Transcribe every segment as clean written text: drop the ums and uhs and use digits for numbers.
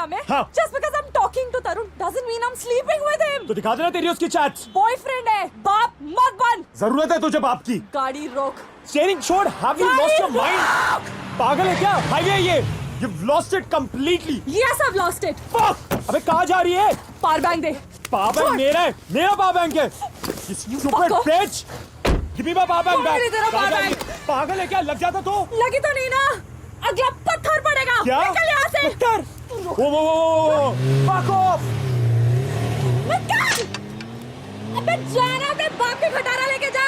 हमें? हाँ। Just because I'm talking to Tarun doesn't mean I'm sleeping with him. तो दिखा देना तेरी उसकी चैट्स। बॉयफ्रेंड है, बाप मत बन। जरूरत है तुझे बाप की। गाड़ी रोक। स्टीयरिंग छोड़। Have you lost your mind? पागल है क्या? हाईवे है ये। You've lost it completely. Yes, I've lost it. Fuck! अबे कहाँ जा रही है? पावर बैंक दे। पावर बैंक मेरा है, मेरा पावर बैंक है। You stupid fucker. bitch! Give me my power bank back. कौन है तेरा power bank? पागल है क्या? लग जाता तो? लगी तो नहीं ना? अगला पत्थर पड़ेगा। क्या? निकल यहाँ से। पत्थर? वो fuck off! निकल! अबे जाना अपने बाप की खटारा लेके जा।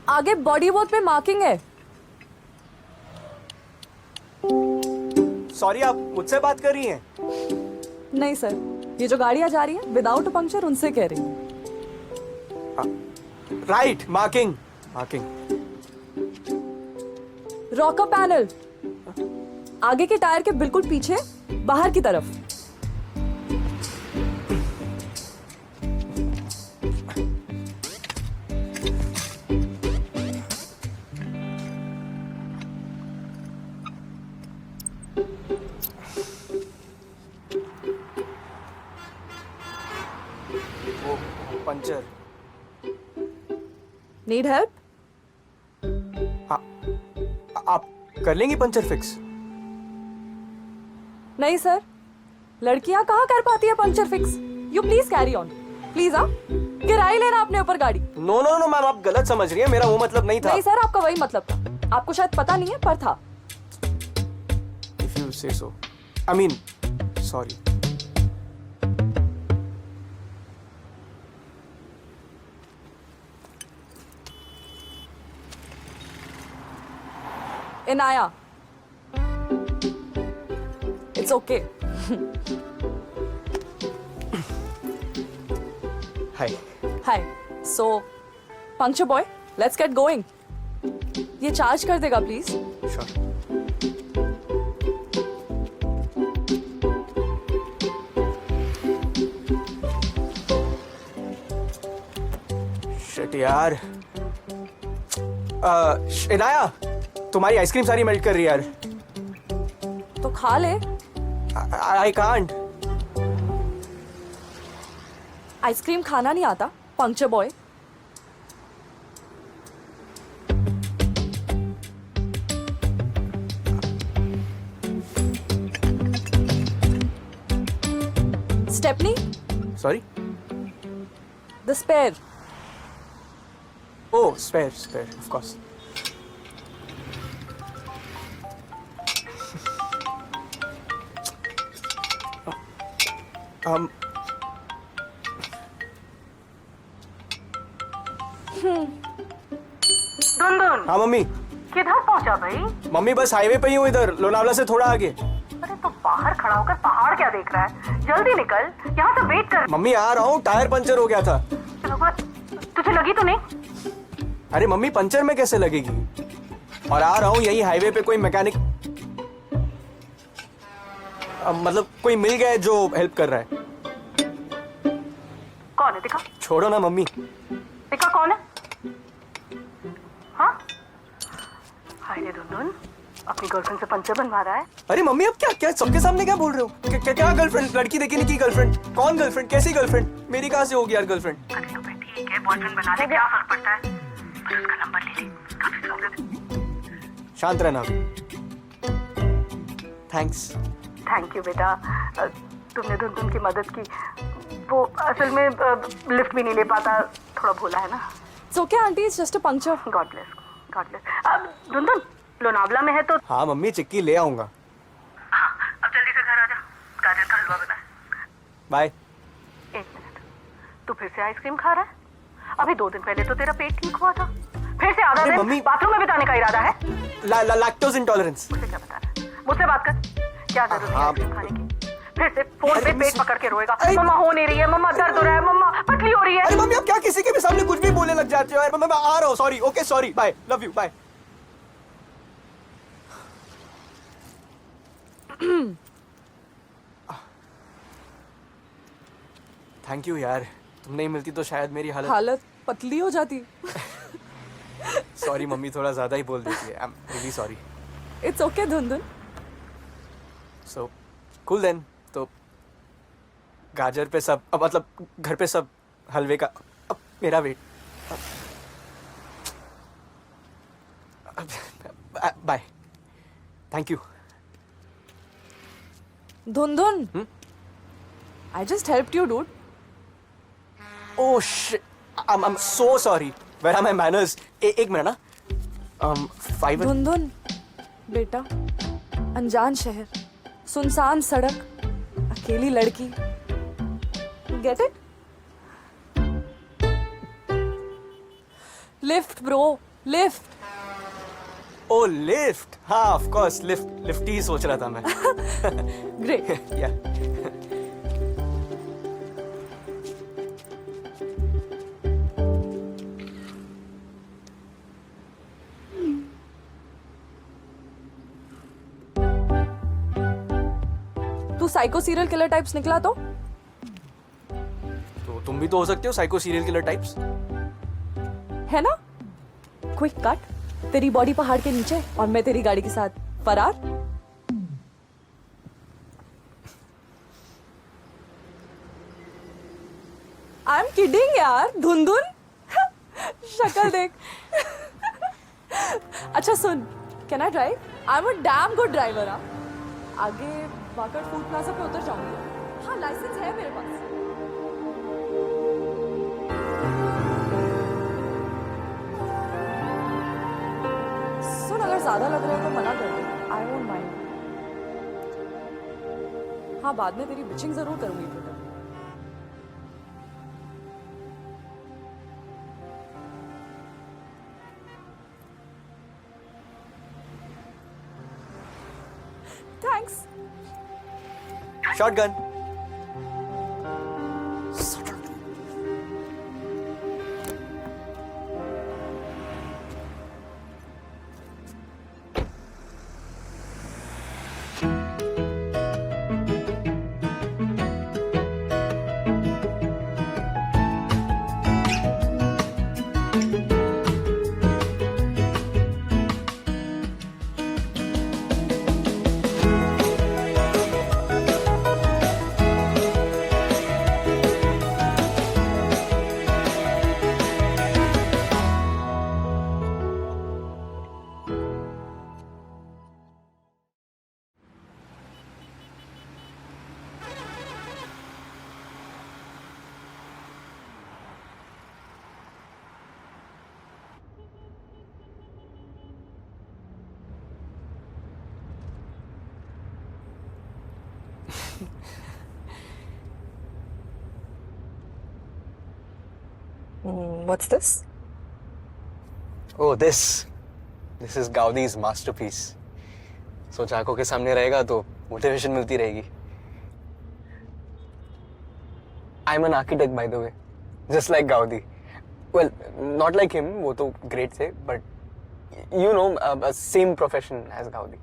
आगे बॉडी वर्क पे मार्किंग है। सॉरी, आप मुझसे बात कर रही हैं? नहीं सर, ये जो गाड़ियां जा रही है विदाउट पंक्चर उनसे कह रही हूँ। Right, marking. रॉकर पैनल आगे के टायर के बिल्कुल पीछे बाहर की तरफ। पंचर। Need help? आप कर लेंगी पंचर फिक्स? नहीं सर, लड़कियां कहाँ कर पाती है puncture fix. You please carry on please. किराए लेना अपने ऊपर गाड़ी। नो नो नो मैम, आप गलत समझ रही हैं, मेरा वो मतलब नहीं था। नहीं सर, आपका वही मतलब था। आपको शायद पता नहीं है पर था। If you say so. I mean, sorry. Inaya. It's okay. Hi. Hi. So, puncture boy, let's get going. ये चार्ज कर देगा प्लीज? Sure. Shit यार। इनाया, तुम्हारी आइसक्रीम सारी मेल्ट कर रही है यार। तो खा ले। I can't. आइसक्रीम खाना नहीं आता puncture boy. Stepney, Sorry? The spare. Oh, spare, of course. Dundun, हाँ मम्मी। किधर पहुंचा भाई? मम्मी बस हाईवे पे ही हूँ, इधर लोनावला से थोड़ा आगे। अरे तो बाहर खड़ा होकर पहाड़ क्या देख रहा है? जल्दी निकल, यहाँ से वेट कर। मम्मी आ रहा हूँ, टायर पंचर हो गया था। तुझे लगी तो नहीं? अरे मम्मी, पंचर में कैसे लगेगी? और आ रहा हूँ, यही हाईवे पे कोई मैकेनिक मतलब कोई मिल गया है जो हेल्प कर रहा है। कौन है दिखा? छोड़ो ना मम्मी। दिखा कौन है? हाँ? हाय रे दुनदुन, अपनी गर्लफ्रेंड से पंचर बनवा रहा है। अरे मम्मी अब क्या क्या सबके सामने क्या बोल रहे हो? क्या गर्लफ्रेंड? लड़की देखी नहीं की गर्लफ्रेंड? कौन गर्लफ्रेंड? कैसी गर्लफ्रेंड? मेरी कहाँ से होगी यार गर्लफ्रेंड? अरे तो फिर ठीक है, बॉयफ्रेंड बना ले, क्या फर्क पड़ता है? पर उसका नंबर ले ले, काफी प्रॉब्लम। शांत रहना। थैंक्स। थैंक यू बेटा, तुमने धुन की मदद की। वो असल में लिफ्ट भी नहीं ले पाता, थोड़ा भोला है ना। It's okay, auntie. It's just a puncture. God bless, God bless. अब धुन लोनावला में है तो हाँ मम्मी चिक्की ले आऊंगा। हाँ, अब जल्दी से घर आ जा, गाजर का हलवा बना है। बाय। 1 मिनट, तू फिर से आइसक्रीम खा रहा है? अभी 2 दिन पहले तो तेरा पेट ठीक हुआ था, फिर से आधा अरे दिन मम्मी- बाथरूम में बिताने का इरादा है। Lactose intolerance. मुझे क्या बता रहा है? मुझसे बात कर, क्या जरूरत है हाँ। आइसक्रीम खाने की? फिर से फोन अरे पे पेट मिस- पकड़ के रोएगा, अरे- मम्मा हो नहीं रही है, मम्मा दर्द हो रहा है, मम्मा पतली हो रही है। अरे मम्मी अब क्या किसी के भी सामने कुछ भी बोलने लग जाते हो यार। मैं आ रहा हूँ। Sorry. Okay sorry. Bye. Love you. Bye. Thank you यार, तुम नहीं मिलती तो शायद मेरी हालत पतली हो जाती. सॉरी मम्मी, थोड़ा ज्यादा ही बोल देती है। I am really sorry. It's okay, Dhundhun. So cool then. तो गाजर पे सब मतलब घर पे सब हलवे का अब मेरा wait. Bye. Thank you. Dhundhun. I just helped you, dude. Oh shit. I'm so sorry. Where are my manners? एक मिनट ना। 5 धुंधुन बेटा, अनजान शहर, सुनसान सड़क, अकेली लड़की. Get it? Lift, bro. Lift. Oh lift. हाँ ऑफ कोर्स लिफ्ट ही सोच रहा था मैं। Great. या तू साइको सीरियल किलर टाइप्स निकला तो तुम भी तो हो सकते हो साइको सीरियल किलर टाइप्स। है ना. क्विक कट, तेरी बॉडी पहाड़ के नीचे और मैं तेरी गाड़ी के साथ फरार. आई एम किडिंग यार. धुंधुन. शक्ल देख. अच्छा सुन, can I drive? I am a damn good driver. आगे वाकड़ फूड प्लाजा पे उतर जाऊंगी. हाँ लाइसेंस है मेरे पास. सुन, अगर ज्यादा लग रहा है तो मना कर दे. I won't mind. हाँ बाद में तेरी बिचिंग जरूर करूंगी बेटा. Thanks. Shotgun. What's this? Oh this is Gaudi's masterpiece. सोच आंखों के सामने रहेगा तो मोटिवेशन मिलती रहेगी. I'm an architect by the way, just like Gaudi. Well, not like him, वो तो great थे, but you know, same profession as Gaudi.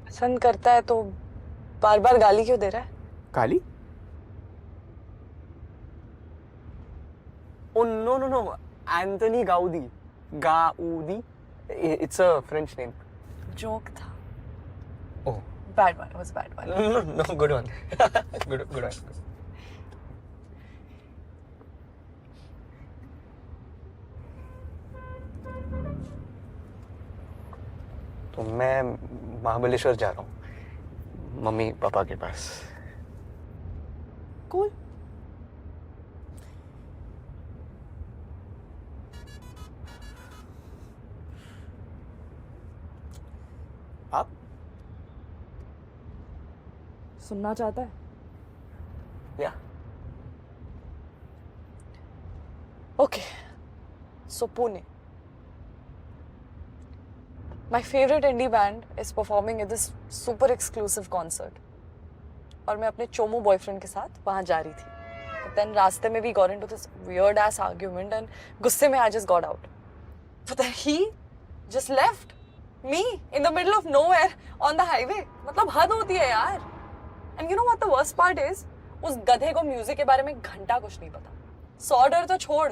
पसंद करता है तो बार बार गाली क्यों दे रहा है? गाली? Oh no, Anthony Gaudi. Gaudi. It's a French name. Joke था. Oh. Bad one. It was a bad one. No, good one. good one. तो मैं महाबलेश्वर जा रहा हूँ मम्मी पापा के पास. Cool. आप सुनना चाहता है? या Okay. So Pune. My favorite indie band is performing at this super exclusive concert. और मैं अपने चोमू बॉयफ्रेंड के साथ वहाँ जा रही थी. But then रास्ते में we got into this weird ass argument and गुस्से में I just got out. But then he just left me in the middle of nowhere on the highway. मतलब हद होती है यार. And you know what the worst part is? उस गधे को म्यूजिक के बारे में घंटा कुछ नहीं पता. $100 तो छोड़,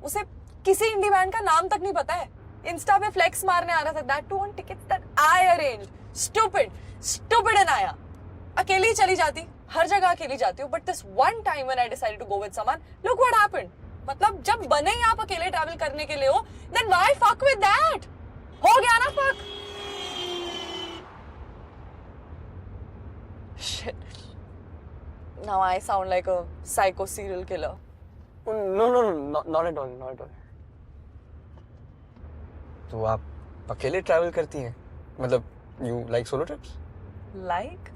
उसे किसी इंडी बैंड का नाम तक नहीं पता है. इंस्टा पे फ्लेक्स मारने आ रहा था. That too on tickets that I arranged. Stupid Anaya. अकेली चली जाती, हर जगह अकेली जाती हूँ. But this one time when I decided to go with someone, look what happened. मतलब जब बने ही आप अकेले ट्रैवल करने के लिए हो, then why fuck with that? हो गया ना fuck. Shit. Now I sound like a psycho serial killer. No, not at all. तो आप अकेले ट्रैवल करती हैं? मतलब you like solo trips? Like?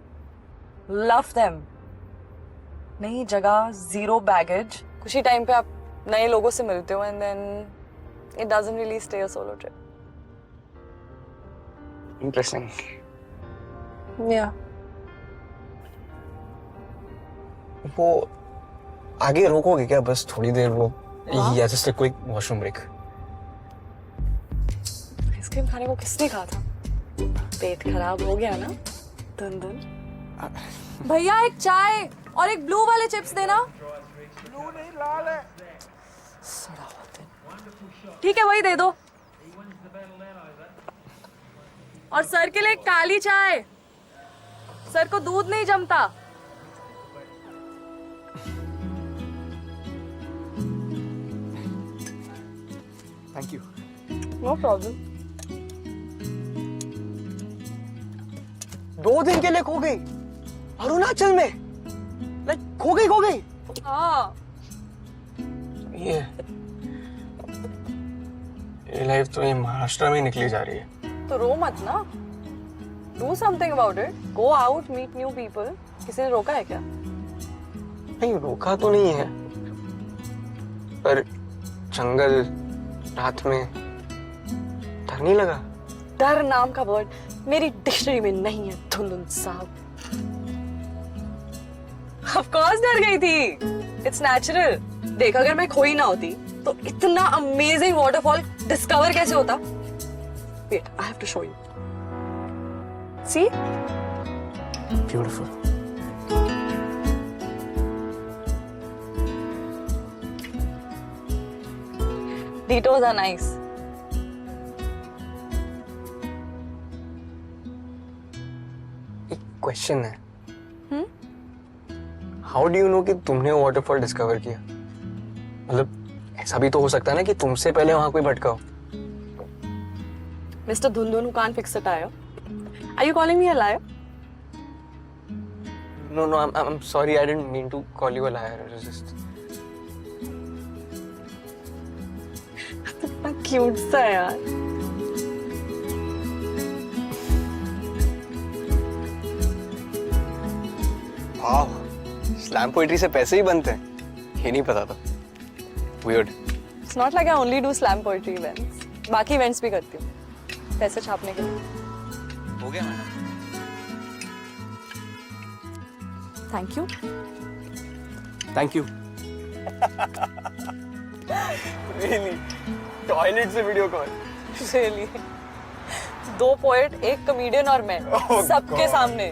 Love them. नई जगह, zero baggage. कुछ ही टाइम पे आप नए लोगों से मिलते हो and then it doesn't really stay a solo trip. Interesting. Yeah. वो आगे रोकोगे क्या बस थोड़ी देर वो या just a quick washroom break? Ice cream खाने को किसने कहा था? पेट खराब हो गया ना? धुन. भैया एक चाय और एक ब्लू वाले चिप्स देना. ब्लू नहीं, लाल है. ठीक है, वही दे दो. और सर के लिए एक काली चाय. सर को दूध नहीं जमता. Thank you. No problem. 2 दिन के लिए खो गई अरुणाचल में. लाइक खो गई. हाँ. ये लाइफ तो ये महाराष्ट्र में निकली जा रही है. तो रो मत ना. Do something about it. Go out, meet new people. किसी ने रोका है क्या? नहीं रोका तो नहीं है पर जंगल रात में डर नहीं लगा? डर नाम का वर्ड मेरी डिक्शनरी में नहीं है धुंधुन साहब. Of course डर गई थी. It's natural. देख अगर मैं खोई ना होती तो इतना अमेजिंग वाटरफॉल डिस्कवर कैसे होता? Wait, I have to show you. See? Beautiful. Detours are nice. एक क्वेश्चन है. हाउ डू यू नो कि तुमने वाटरफॉल डिस्कवर किया? मतलब ऐसा भी तो हो सकता है ना कि तुमसे पहले वहां कोई भटका हो. Mr. Dhundhun who can't fix a tire. Are you calling me a liar? No, I'm sorry. I didn't mean to call you a liar. It was just. कितना क्यूट सा है यार. वाह, स्लैम पोएट्री से पैसे ही बनते हैं. ये नहीं पता था. Weird. It's not like I only do slam poetry events. बाकी events भी करती हूँ. पैसे छापने के लिए. हो गया madam. Thank you. Thank you. Really? Toilet से video call? Really? 2 poet, 1 comedian और मैं सबके सामने.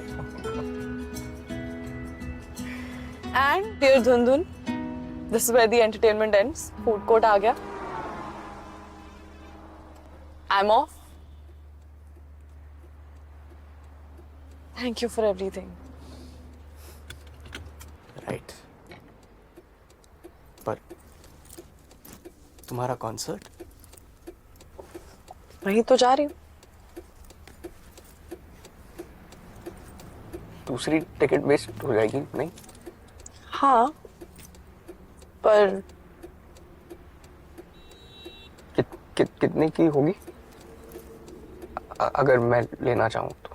And dear Dhundhun, this is where the entertainment ends. Food court आ गया. I'm off. Thank you for everything. Right पर तुम्हारा कॉन्सर्ट वही तो जा रही हूँ. दूसरी टिकट वेस्ट हो जाएगी नहीं? हाँ, पर कितने की होगी अगर मैं लेना चाहूँ तो?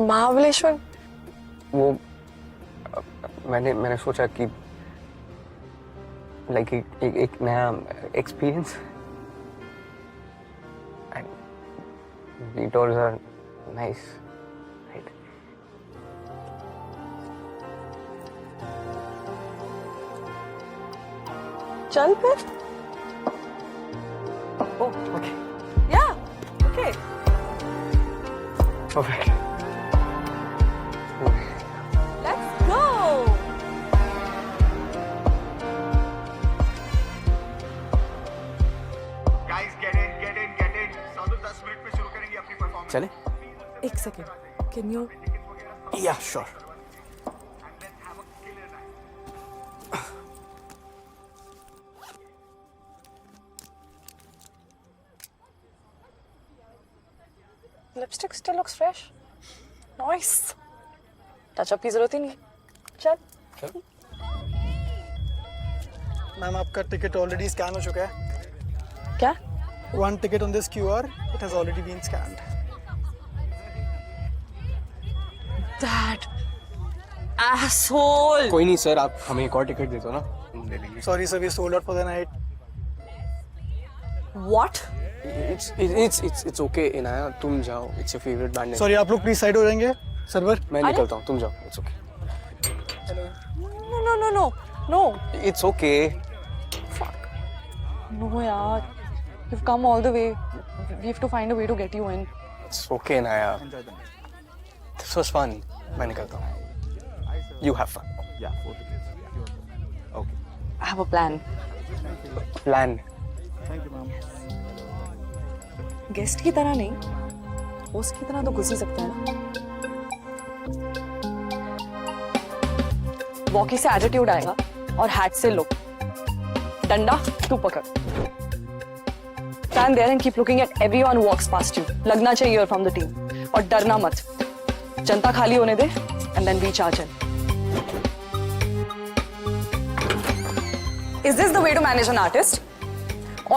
महाबलेश्वर. वो मैंने सोचा कि लाइक एक नया experience and detours are nice, right? चल फिर. Oh, okay. Yeah. Okay. Perfect. Let's go. Guys, get in. 10 minute में शुरू करेंगे अपनी परफॉर्मेंस. चले? एक second. Can you? Yeah, sure. Lipstick still looks fresh. Nice. Touch up की जरूरत ही नहीं. चल. मैम आपका टिकट ऑलरेडी स्कैन हो चुका है. क्या? One ticket on this QR. It has already been scanned. That asshole. कोई नहीं सर, आप हमें एक और टिकट दे दो ना, हम ले लेंगे. Sorry sir, we sold out for the night. What? It's okay Inaya, तुम जाओ. It's your favorite band. Sorry आप लोग प्लीज साइड हो जाएंगे. सर्वर. मैं निकलता हूँ, तुम जाओ. It's okay. No. It's okay. No यार. You've come all the way. We have to find a way to get you in. It's okay Inaya. This was fun. मैं निकलता हूँ. You have fun. Yeah, 4 tickets. Okay. I have a plan. Plan. Thank you ma'am. Guest की तरह नहीं, host की तरह तो घुस ही सकता है ना. वॉकी से एटीट्यूड आएगा और हैट से लुक. डंडा तू पकड़. Stand there and keep looking at everyone who walks past you. लगना चाहिए you're from the team. और डरना मत. जनता खाली होने दे and then we charge in. Is this the way to manage an artist?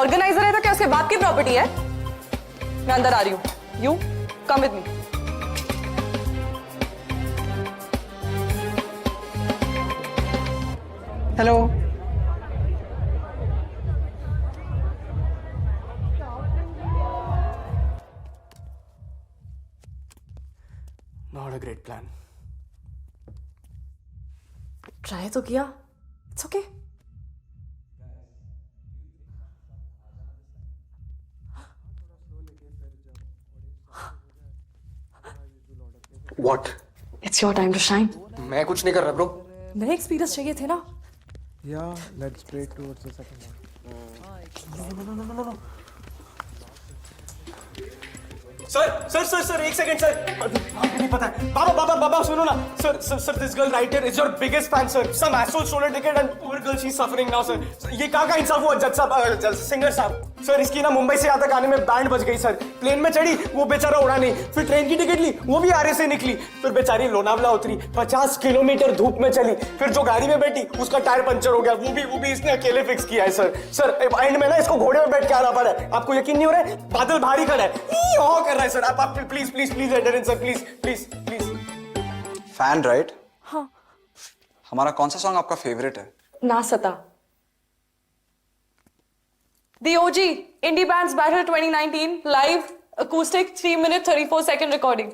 Organizer है तो क्या उसके बाप की प्रॉपर्टी है? मैं अंदर आ रही हूँ. You come with me. Hello. Not a great plan. Try तो किया. It's okay. What? It's your time to shine. मैं कुछ नहीं कर रहा ब्रो. नए एक्सपीरियंस चाहिए थे ना. Yeah, let's pray towards the second one. Sir एक सेकंड सर. आपको नहीं पता है. बाबा सुनो ना. Sir this girl right here is your biggest fan sir. Some asshole stole her ticket and poor girl she's suffering now sir. ये कहाँ का इंसाफ हुआ जज साहब, सिंगर साहब. सर इसकी ना मुंबई से यहाँ तक आने में बैंड बज गई सर. प्लेन में चढ़ी वो बेचारा उड़ा नहीं. फिर ट्रेन की टिकट ली वो भी आरे से निकली. फिर बेचारी लोनावला उतरी. 50 किलोमीटर धूप में चली. फिर जो गाड़ी में बैठी उसका टायर पंचर हो गया. वो भी इसने अकेले फिक्स किया है सर. सर एंड में ना इसको घोड़े में बैठ के आना पड़ा है. आपको यकीन नहीं हो रहा है? बादल भारी खड़ा है. कर रहा है सर. आप please enter in sir. Please. Fan right? हाँ. हमारा कौन सा सॉन्ग आपका फेवरेट है? ना सता. The OG Indie Bands Battle 2019 live acoustic 3-minute 34-second recording.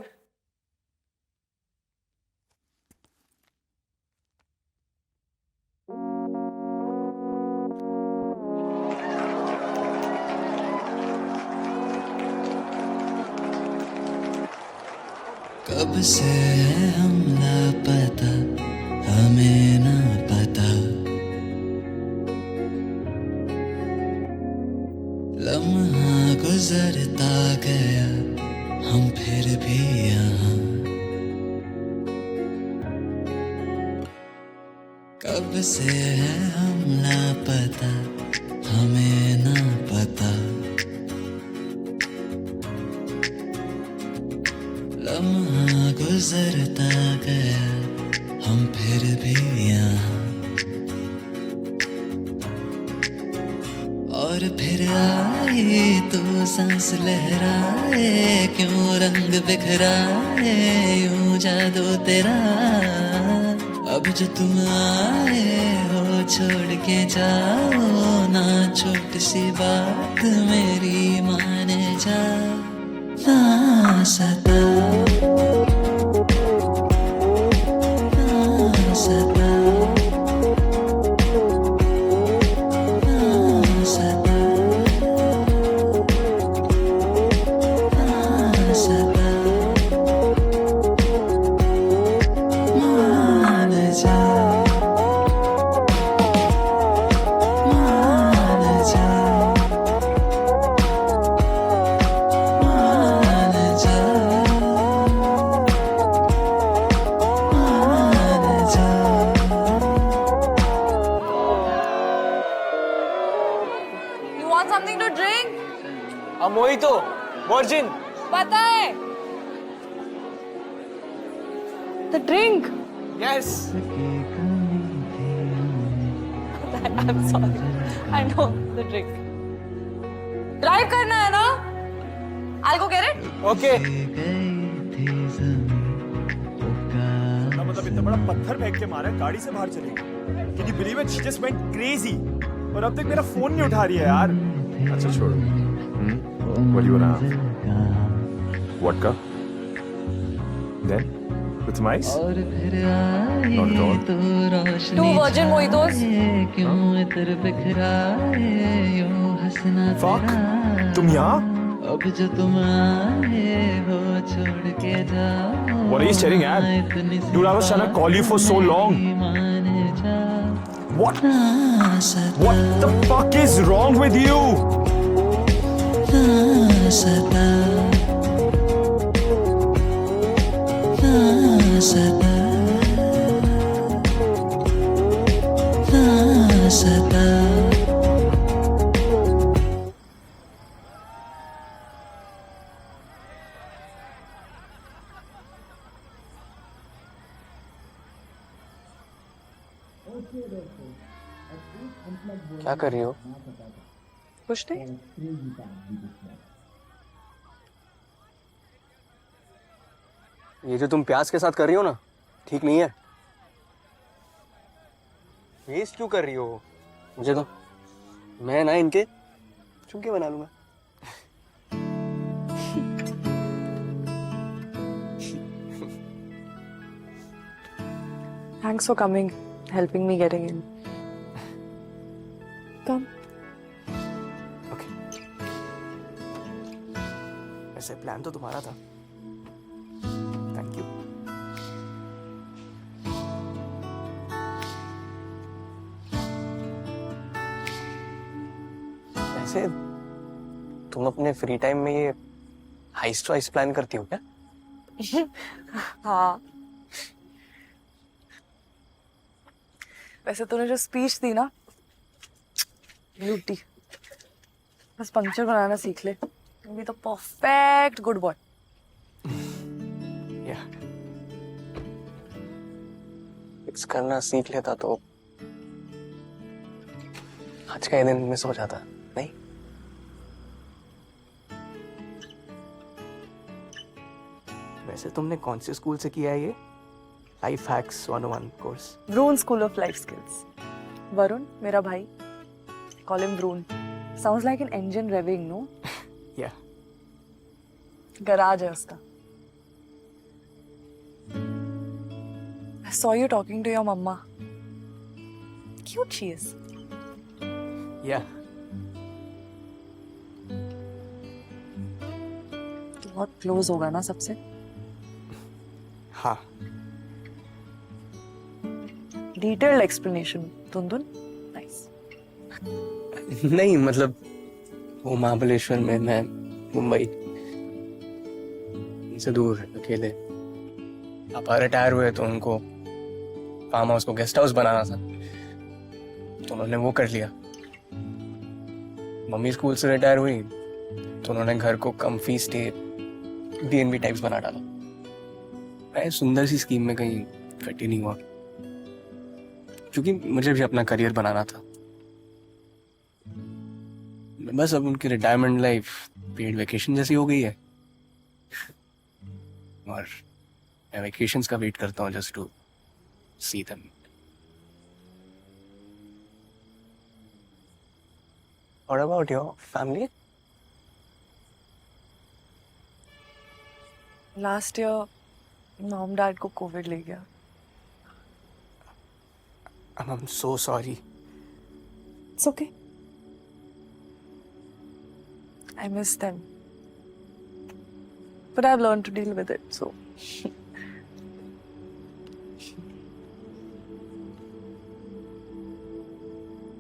कब से है हम लापता, हमें ना पता. लम्हा गुजरता गया हम फिर भी यहाँ कब से है हम लापता हमें ना पता लम्हा गुजरता गया हम फिर भी यहाँ और फिर आई तो सांस लहराए क्यों रंग बिखराए यूं जादू तेरा अब जो तुम आए हो छोड़ के जाओ ना छोटी सी बात मेरी माने जा ना सता ना सता ना सता ना सता मान जा मान जा मान जा मान जा You want something to drink? A mojito, virgin. पता है? The drink. Yes. I'm sorry. I know the drink. Drive करना है ना? I'll go get it. Okay. मतलब इतना बड़ा पत्थर फेंक के मारा है, गाड़ी से बाहर चली गई। Can you believe it? She just went crazy. और अब तक मेरा फोन नहीं उठा रही है यार। अच्छा छोड़ो। What do you wanna have? Vodka? Then? With some ice? और फिर Not at all. आई तो रोशनी 2 virgin mojitos. छाए, क्यों इतर बिखराए यूं हंसना Fuck. तेरा तुम यहाँ? अब जो तुम आए हो छोड़ के जाओ What are you staring at? इतनी सी Dude, I was trying to call you for so long. माने जा What? ना सता What the fuck is wrong with you? ना सता ना सता ना सता क्या कर रही हो? कुछ नहीं. ये जो तुम प्याज के साथ कर रही हो ना, ठीक नहीं है. वेस्ट क्यों कर रही हो? मुझे तो मैं ना इनके चुमके बना लूंगा. Thanks for coming, helping me getting in. Come. Okay. वैसे प्लान तो तुम्हारा था. Thank you. वैसे तुम अपने फ्री टाइम में ये हाइस्ट वाइस्ट प्लान करती हो क्या? हाँ. वैसे तूने जो स्पीच दी ना, ब्यूटी. बस पंक्चर बनाना सीख ले. भी तो परफेक्ट गुड बॉय. या फिक्स करना सीख लेता तो आज का ये दिन मिस हो जाता नहीं. वैसे तुमने कौन से स्कूल से किया है ये? Life hacks 101 course. Vroon School of Life Skills. Varun, मेरा भाई. Call him Vroon. Sounds like an engine revving, no? Yeah. Garage है उसका. I saw you talking to your mama. Cute she is. Yeah. तू बहुत close होगा ना सबसे? हाँ. Detailed explanation. Tundun? Nice. नहीं मतलब वो महाबलेश्वर में मैं मुंबई से दूर अकेले। पापा रिटायर हुए तो उनको फार्म हाउस को गेस्ट हाउस बनाना था, तो उन्होंने वो कर लिया। मम्मी स्कूल से रिटायर हुई तो उन्होंने घर को कम्फी स्टे B&B टाइप्स बना डाला। मैं सुंदर सी स्कीम में कहीं फिट ही नहीं हुआ, क्योंकि मुझे भी अपना करियर बनाना था। बस अब उनकी रिटायरमेंट लाइफ पेड वेकेशन जैसी हो गई है, और मैं वेकेशंस का वेट करता हूँ just to see them. What about your family? Last year mom dad को कोविड ले गया। I'm so sorry. It's okay. I miss them. But I've learned to deal with it, so.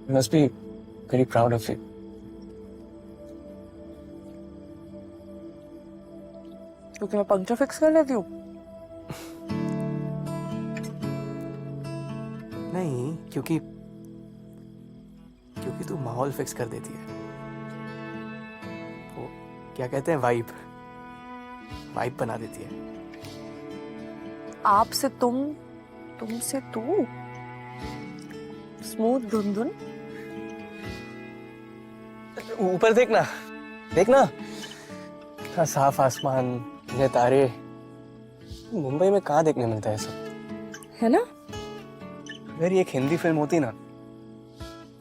You must be very proud of it. क्योंकि मैं puncture fix कर लेती हूँ। नहीं, क्योंकि तू माहौल फिक्स कर देती है। वो क्या कहते हैं, वाइब बना देती है। आप से तुम, तुम से तू, स्मूथ धुन। ऊपर देखना कितना साफ आसमान, ये तारे। मुंबई में कहाँ देखने मिलता है सब, है ना? अगर ये एक हिंदी फिल्म होती ना,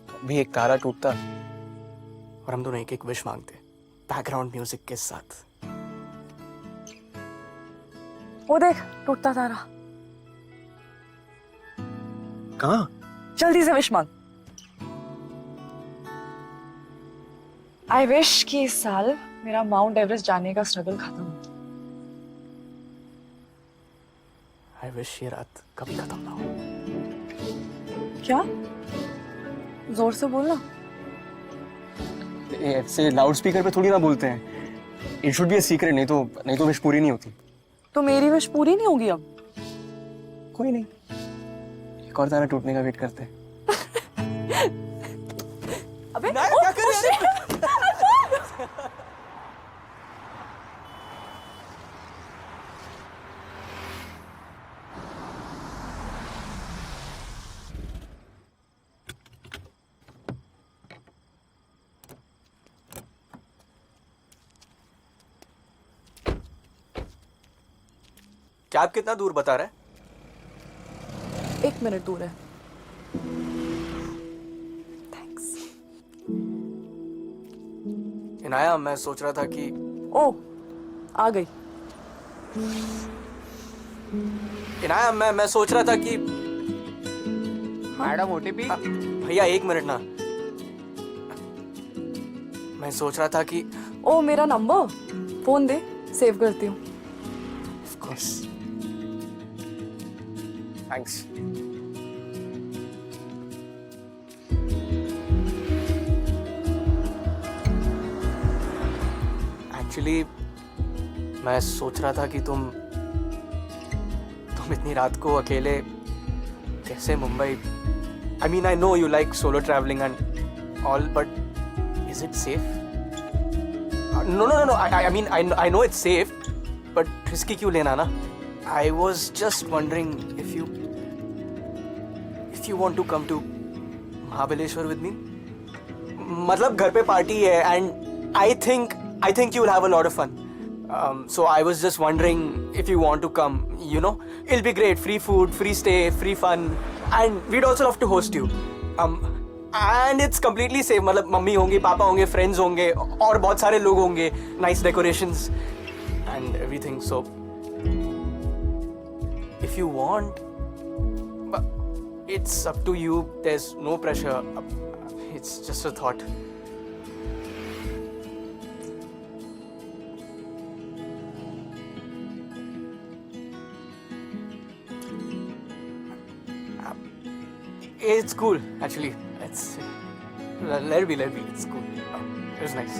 तो भी एक तारा टूटता और हम दोनों एक एक विश मांगते बैकग्राउंड म्यूजिक के साथ। वो देख, टूटता तारा। कहाँ? जल्दी से विश मांग। आई विश कि इस साल मेरा माउंट एवरेस्ट जाने का स्ट्रगल खत्म हो। आई विश ये रात कभी खत्म ना हो। क्या? जोर से बोलना। ऐसे लाउड स्पीकर पे थोड़ी ना बोलते हैं। It should be a secret, नहीं तो विश पूरी नहीं होती। तो मेरी विश पूरी नहीं होगी अब? कोई नहीं, एक और तारा टूटने का वेट करते हैं। अबे क्या कर रहे हैं? कैब कितना दूर बता रहा है? 1 मिनट दूर है। थैंक्स। इनाया, मैं सोच रहा था कि ओ, आ गई। इनाया, मैं सोच रहा था कि मैडम ओटीपी। भैया 1 मिनट ना। मैं सोच रहा था कि ओ, मेरा नंबर फोन दे, सेव करती हूँ। Of course, thanks. एक्चुअली मैं सोच रहा था कि तुम इतनी रात को अकेले कैसे Mumbai. I mean, I know you like solo traveling and all, but is it safe? No. I mean, I know it's safe, but risky क्यों लेना ना? I was just wondering if you want to come to Mahabaleshwar with me. मतलब घर पे party है and I think you will have a lot of fun. So I was just wondering if you want to come. You know, it'll be great. Free food, free stay, free fun, and we'd also love to host you. And it's completely safe. मतलब mummy होंगी, पापा होंगे, friends होंगे, और बहुत सारे लोग होंगे, nice decorations and everything. So if you want, it's up to you. There's no pressure. It's just a thought. It's cool, actually. Let it be. It's cool. It was nice.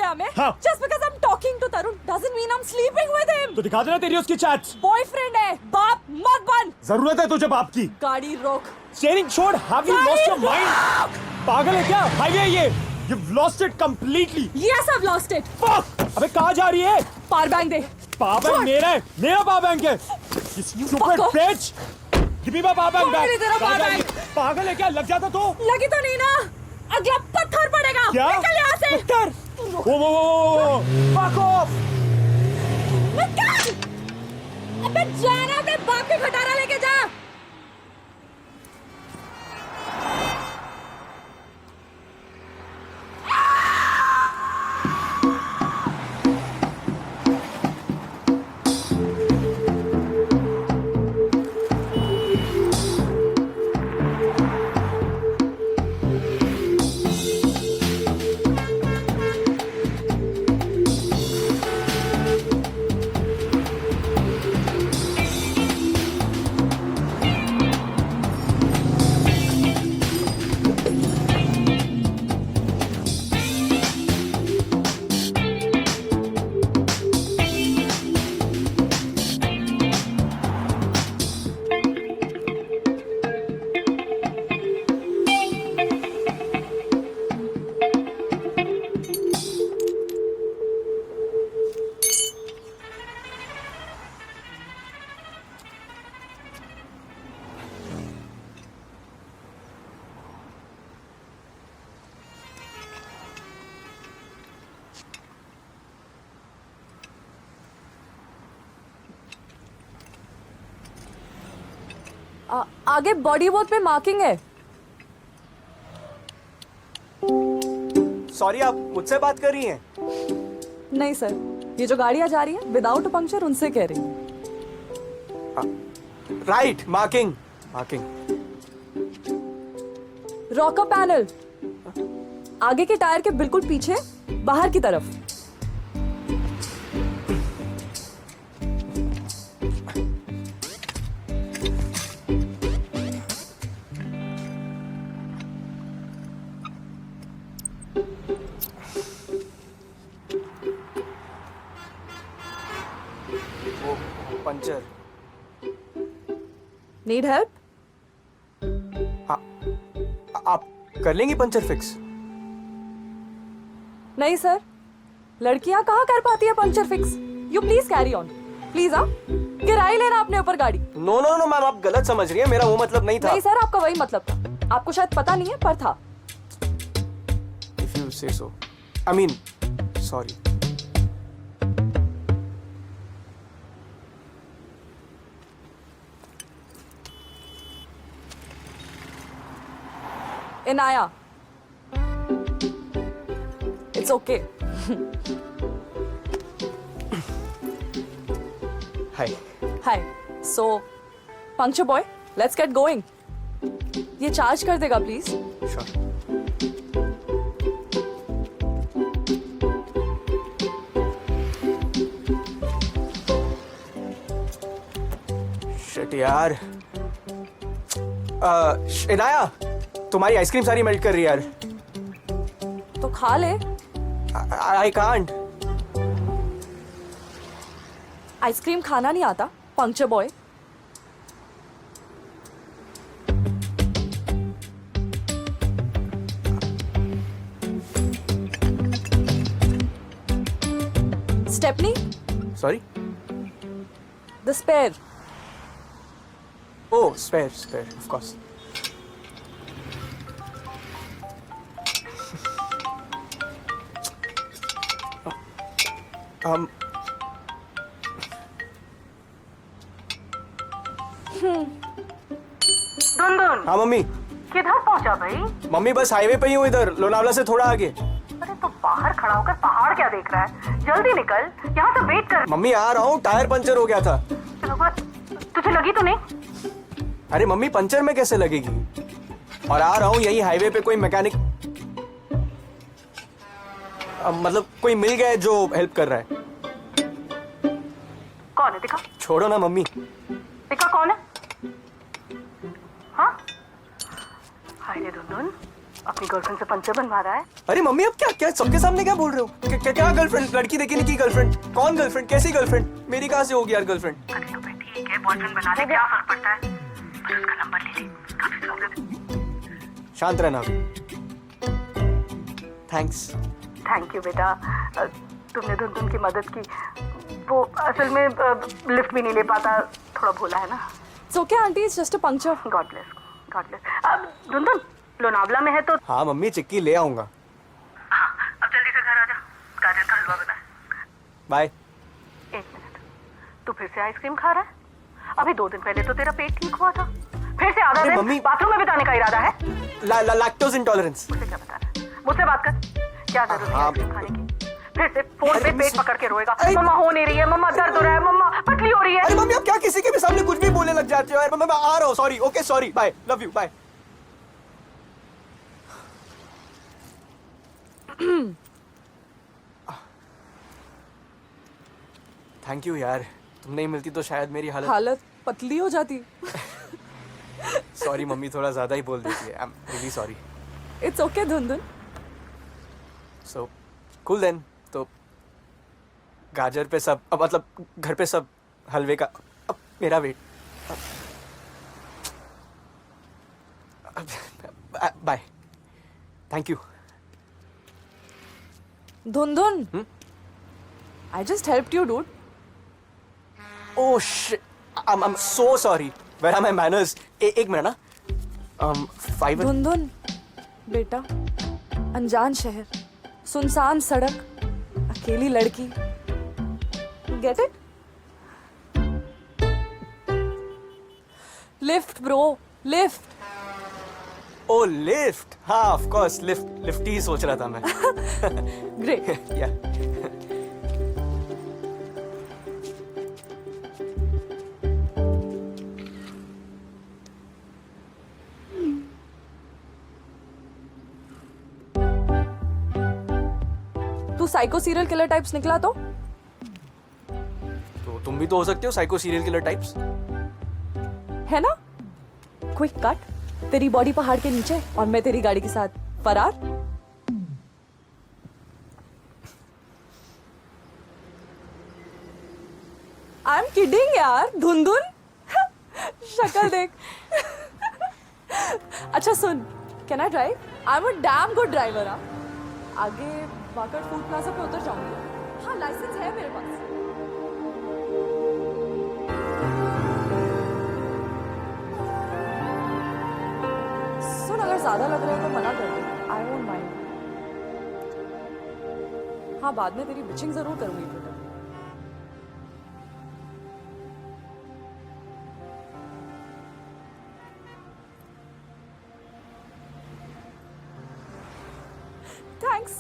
India में? हाँ। Just because I'm talking to Tarun doesn't mean I'm sleeping with him. तो दिखा देना तेरी उसकी chats. Boyfriend है, बाप मत बन। जरूरत है तुझे बाप की। गाड़ी रोक। स्टीयरिंग छोड़। Have you lost your mind? पागल है क्या? हाईवे है ये। You've lost it completely. Yes, I've lost it. Fuck! अबे कहाँ जा रही है? पावर बैंक दे। पावर बैंक मेरा है, मेरा पावर बैंक है। You stupid Fuck off. bitch! Give me my power bank कौन back. है तेरा power कहाँ जा bank? रही है? पागल है क्या? लग जाता तो? लगी तो नहीं ना? अगला पत्थर पड़ेगा। क्या? निकल यहाँ से। पत्थर? वो fuck off! निकल। अबे जाना अपने बाप के खटारा लेके जा। आगे बॉडी वर्क पे मार्किंग है। सॉरी, आप मुझसे बात कर रही हैं? नहीं सर, ये जो गाड़ियां जा रही है विदाउट पंक्चर उनसे कह रही हूँ। Right, marking marking. Rocker panel आगे के टायर के बिल्कुल पीछे बाहर की तरफ। पंचर। Need help? आप कर लेंगी पंचर फिक्स? नहीं सर, लड़कियां कहाँ कर पाती है puncture fix. You please carry on please. किराए लेना अपने ऊपर गाड़ी। नो नो नो मैम, आप गलत समझ रही हैं, मेरा वो मतलब नहीं था। नहीं सर, आपका वही मतलब था। आपको शायद पता नहीं है पर था। If you say so. I mean, sorry. Inaya. It's okay. Hi. Hi. So, puncture boy, let's get going. ये चार्ज कर देगा प्लीज। Sure. Shit यार। इनाया, तुम्हारी आइसक्रीम सारी मेल्ट कर रही है यार। तो खा ले। I can't. आइसक्रीम खाना नहीं आता puncture boy. Stepney, Sorry? The spare. Oh, spare, of course. Dundun, हाँ मम्मी। किधर पहुंचा भाई? मम्मी बस हाईवे पे ही हूँ, इधर लोनावला से थोड़ा आगे। अरे तो बाहर खड़ा होकर पहाड़ क्या देख रहा है? जल्दी निकल, यहाँ से वेट कर। मम्मी आ रहा हूँ, टायर पंचर हो गया था। तुझे लगी तो नहीं? अरे मम्मी, पंचर में कैसे लगेगी? और आ रहा हूँ, यही हाईवे पे कोई मैकेनिक मतलब कोई मिल गया है जो हेल्प कर रहा है। कौन है? दिखा। छोड़ो ना मम्मी। दिखा कौन है? हाँ? हाय रे दुनदुन, अपनी गर्लफ्रेंड से पंचर बनवा रहा है। अरे मम्मी अब क्या क्या सबके सामने क्या बोल रहे हो? क्या गर्लफ्रेंड? लड़की देखी नहीं की गर्लफ्रेंड? कौन गर्लफ्रेंड? कैसी गर्लफ्रेंड? मेरी कहाँ से होगी यार गर्लफ्रेंड? अरे तो भाई ठीक है, बॉयफ्रेंड बना ले, क्या फर्क पड़ता है? बस उसका नंबर ले ले, काफी प्रॉब्लम है। शांत रहना अभी। थैंक्स। थैंक यू बेटा, तुमने धुन की मदद की। वो असल में लिफ्ट भी नहीं ले पाता, थोड़ा भोला है ना। It's okay, auntie. It's just a puncture. God bless, God bless. अब धुन लोनावला में है तो हाँ मम्मी चिक्की ले आऊंगा। हाँ, अब जल्दी से घर आ जा, गाजर का हलवा बना है। बाय। 1 मिनट, तू फिर से आइसक्रीम खा रहा है? अभी 2 दिन पहले तो तेरा पेट ठीक हुआ था, फिर से आधा अरे दिन मम्मी- बाथरूम में बिताने का इरादा है? Lactose intolerance. मुझसे क्या बता रहा है? मुझसे बात कर, क्या जरूरत है हाँ। आइसक्रीम खाने की? फिर से फोन अरे पे मम्मी- पेट पकड़ के रोएगा, अरे- मम्मा हो नहीं रही है, मम्मा दर्द हो रहा है, मम्मा पतली हो रही है। अरे मम्मी अब क्या किसी के भी सामने कुछ भी बोलने लग जाते हो यार? मैं आ रहा हूँ, sorry. Okay sorry, bye, love you, bye. Thank you यार, तुम नहीं मिलती तो शायद मेरी हालत पतली हो जाती. सॉरी मम्मी, थोड़ा ज्यादा ही बोल देती है। I am really sorry. It's okay, Dhundhun. So cool then. तो गाजर पे सब मतलब घर पे सब हलवे का अब मेरा wait. Bye, thank you. Dhundhun. I just helped you, dude. Oh shit, I'm so sorry. Where are my manners? एक मिनट ना। 5 धुंधुन बेटा, अनजान शहर, सुनसान सड़क, अकेली लड़की. Get it? Lift, bro. Lift. Oh lift, हाँ ऑफ कोर्स लिफ्ट ही सोच रहा था मैं। Great. या तू साइको सीरियल किलर टाइप्स निकला तो तुम भी तो हो सकते हो साइको सीरियल किलर टाइप्स। है ना? क्विक कट, तेरी बॉडी पहाड़ के नीचे और मैं तेरी गाड़ी के साथ फरार. आई एम किडिंग यार, धुंधुन. शक्ल देख. अच्छा सुन, can I drive? I am a damn good driver. आगे वाकड़ फूड प्लाजा पे उतर जाऊंगी. हाँ, लाइसेंस है मेरे पास. सुन, अगर ज्यादा लग रहा है तो मना कर दे. I won't mind. हाँ, बाद में तेरी बिचिंग जरूर करूंगी बेटा. Thanks.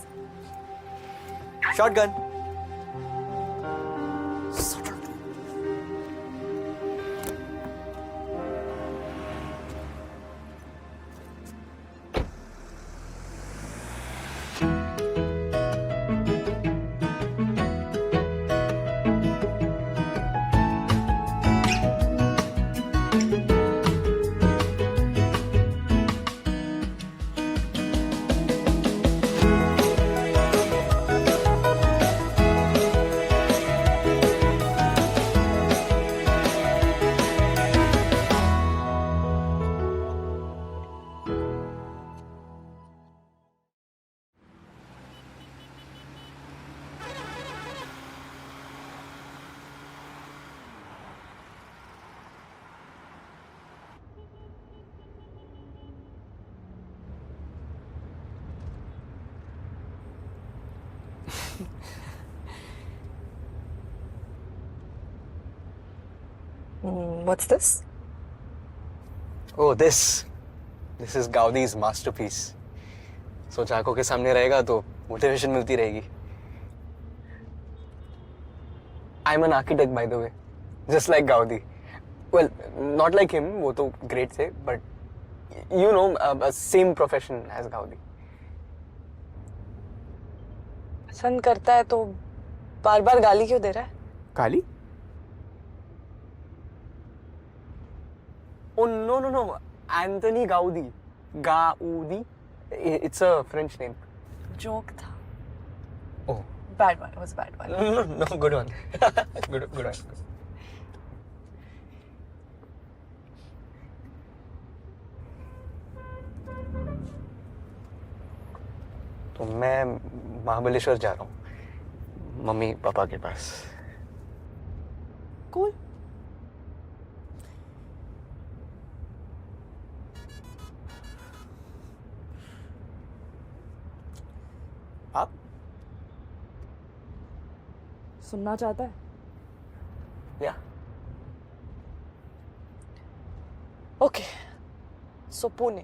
Shotgun. What's this? Oh, this is Gaudi's masterpiece. सोच आंखों के सामने रहेगा तो मोटिवेशन मिलती रहेगी. I'm an architect by the way, just like Gaudi. Well, not like him, वो तो great थे, but you know, same profession as Gaudi. पसंद करता है तो बार बार गाली क्यों दे रहा है? गाली? Oh no, Anthony Gaudi. Gaudi. It's a French name. Joke था. Oh. Bad one. It was a bad one. No, good one. good one. तो मैं महाबलेश्वर जा रहा हूँ मम्मी पापा के पास. Cool. आप सुनना चाहता है? या Okay. So Pune.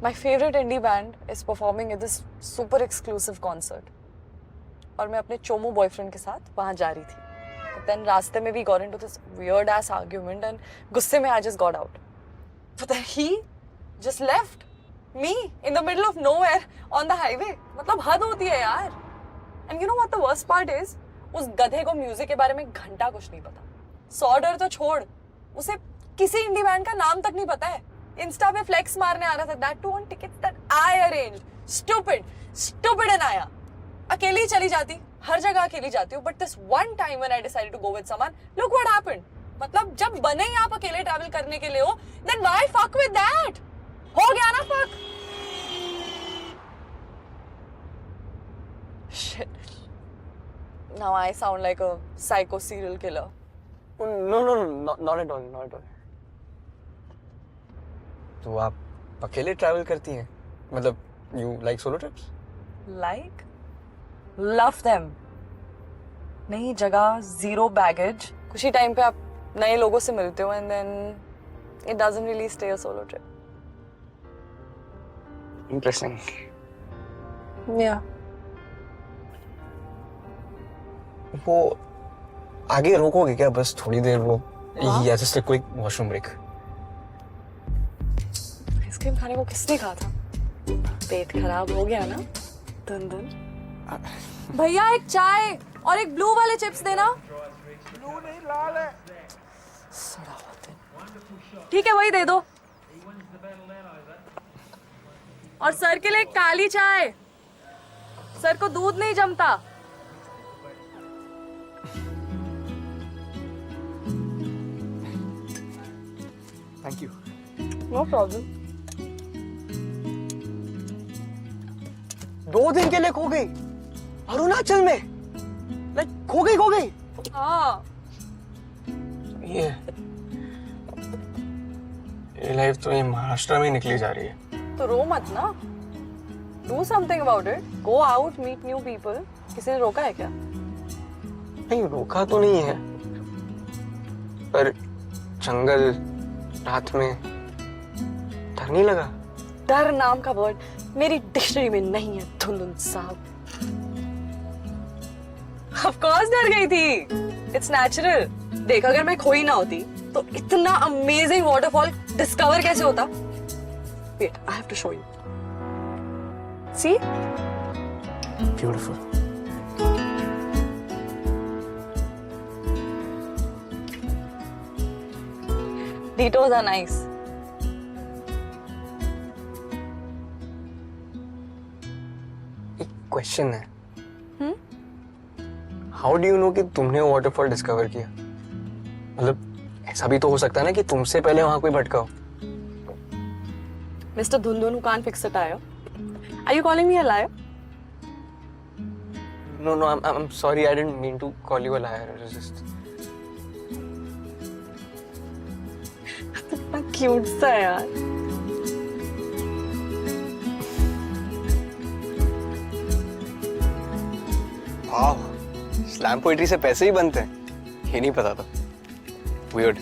My favorite indie band is performing at this super exclusive concert. और मैं अपने चोमू बॉयफ्रेंड के साथ वहाँ जा रही थी. But then रास्ते में we got into this weird ass argument and गुस्से में I just got out. But then he just left me in the middle of nowhere on the highway. मतलब हद होती है यार. And you know what the worst part is? उस गधे को म्यूजिक के बारे में घंटा कुछ नहीं पता. सॉर्डर तो छोड़, उसे किसी इंडी बैंड का नाम तक नहीं पता है. इंस्टा पे फ्लेक्स मारने आ रहा था. That too on tickets that I arranged. Stupid Anaya. अकेली चली जाती, हर जगह अकेली जाती हूँ. But this one time when I decided to go with someone, look what happened. मतलब जब बने ही आप अकेले ट्रैवल करने के लिए हो, then why fuck with that? हो गया ना fuck. Shit. Now I sound like a psycho serial killer. No, not at all. तो आप अकेले ट्रैवल करती हैं? मतलब you like solo trips? Like? Love them. नई जगह, zero baggage. कुछ ही टाइम पे आप नए लोगों से मिलते हो and then it doesn't really stay a solo trip. Interesting. Yeah. वो आगे रोकोगे क्या बस थोड़ी देर वो या just a quick washroom break? Ice cream खाने को किसने कहा था? पेट खराब हो गया ना? धुन. भैया एक चाय और एक ब्लू वाले चिप्स देना. ब्लू नहीं, लाल है. ठीक है वही दे दो. और सर के लिए एक काली चाय. सर को दूध नहीं जमता. Thank you. No problem. 2 दिन के लिए खो गई अरुणाचल में. लाइक खो गई. हाँ. ये लाइफ तो ये महाराष्ट्र में निकली जा रही है. तो रो मत ना. Do something about it. Go out, meet new people. किसी ने रोका है क्या? नहीं रोका तो नहीं है पर जंगल रात में डर नहीं लगा? डर नाम का वर्ड मेरी डिक्शनरी में नहीं है धुंधुन साहब. Of course डर गई थी. It's natural. देख अगर मैं खोई ना होती तो इतना अमेजिंग वाटरफॉल डिस्कवर कैसे होता? Wait, I have to show you. See? Beautiful. Detours are nice. एक क्वेश्चन है. हाउ डू यू नो कि तुमने वाटरफॉल डिस्कवर किया? मतलब ऐसा भी तो हो सकता है ना कि तुमसे पहले वहां कोई भटका हो. Mr. Dhundun who can't fix a tire. Are you calling me a liar? No, I'm sorry. I didn't mean to call you a liar. It was just. कितना क्यूट सा है यार. वाह, स्लैम पोएट्री से पैसे ही बनते हैं. ये नहीं पता था. Weird.